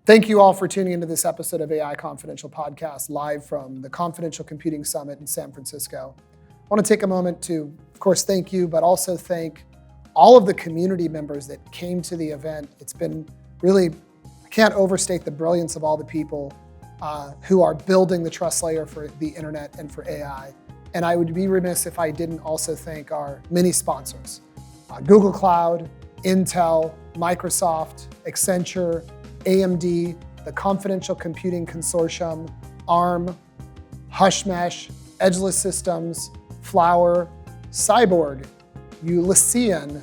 [SPEAKER 1] Thank you all for tuning into this episode of AI Confidential Podcast, live from the Confidential Computing Summit in San Francisco. I want to take a moment to, of course, thank you, but also thank all of the community members that came to the event. It's been really, I can't overstate the brilliance of all the people who are building the trust layer for the internet and for AI. And I would be remiss if I didn't also thank our many sponsors, Google Cloud, Intel, Microsoft, Accenture, AMD, the Confidential Computing Consortium, ARM, HushMesh, Edgeless Systems, Flower, Cyborg, Ulyssean,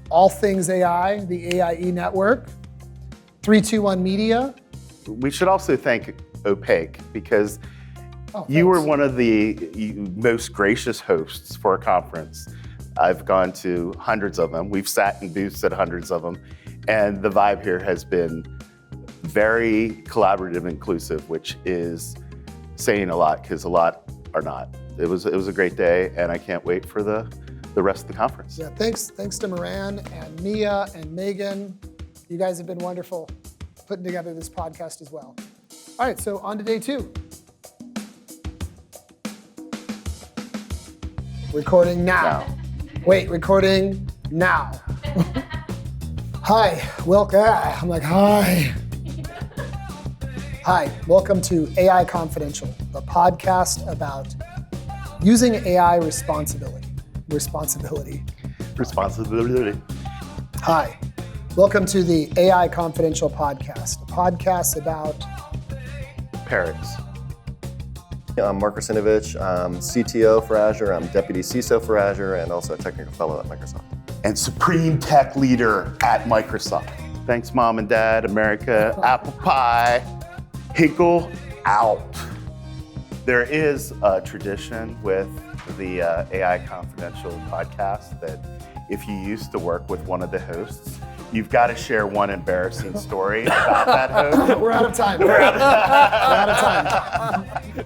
[SPEAKER 1] All Things AI, the AIE Network, 321 Media.
[SPEAKER 2] We should also thank Opaque because
[SPEAKER 1] Oh,
[SPEAKER 2] you were
[SPEAKER 1] thanks.
[SPEAKER 2] one of the most gracious hosts for a conference. I've gone to hundreds of them. We've sat in booths at hundreds of them. And the vibe here has been very collaborative and inclusive, which is saying a lot because a lot are not. It was a great day, and I can't wait for the rest of the conference.
[SPEAKER 1] Yeah, thanks to Moran and Mia and Megan. You guys have been wonderful putting together this podcast as well. All right, so on to day two. Recording now. Wait, recording now. Hi, welcome. I'm like, hi. Hi, welcome to AI Confidential, the podcast about using AI responsibility. Hi, welcome to the AI Confidential podcast, a podcast about
[SPEAKER 2] Parrots.
[SPEAKER 3] I'm Mark Rasinovich. I'm CTO for Azure. I'm Deputy CISO for Azure and also a technical fellow at Microsoft.
[SPEAKER 2] And Supreme Tech Leader at Microsoft. Thanks, Mom and Dad, America, Apple Pie. Hinkle out. There is a tradition with the AI Confidential podcast that if you used to work with one of the hosts, you've got to share one embarrassing story about that host.
[SPEAKER 1] We're out of time. We're out of time.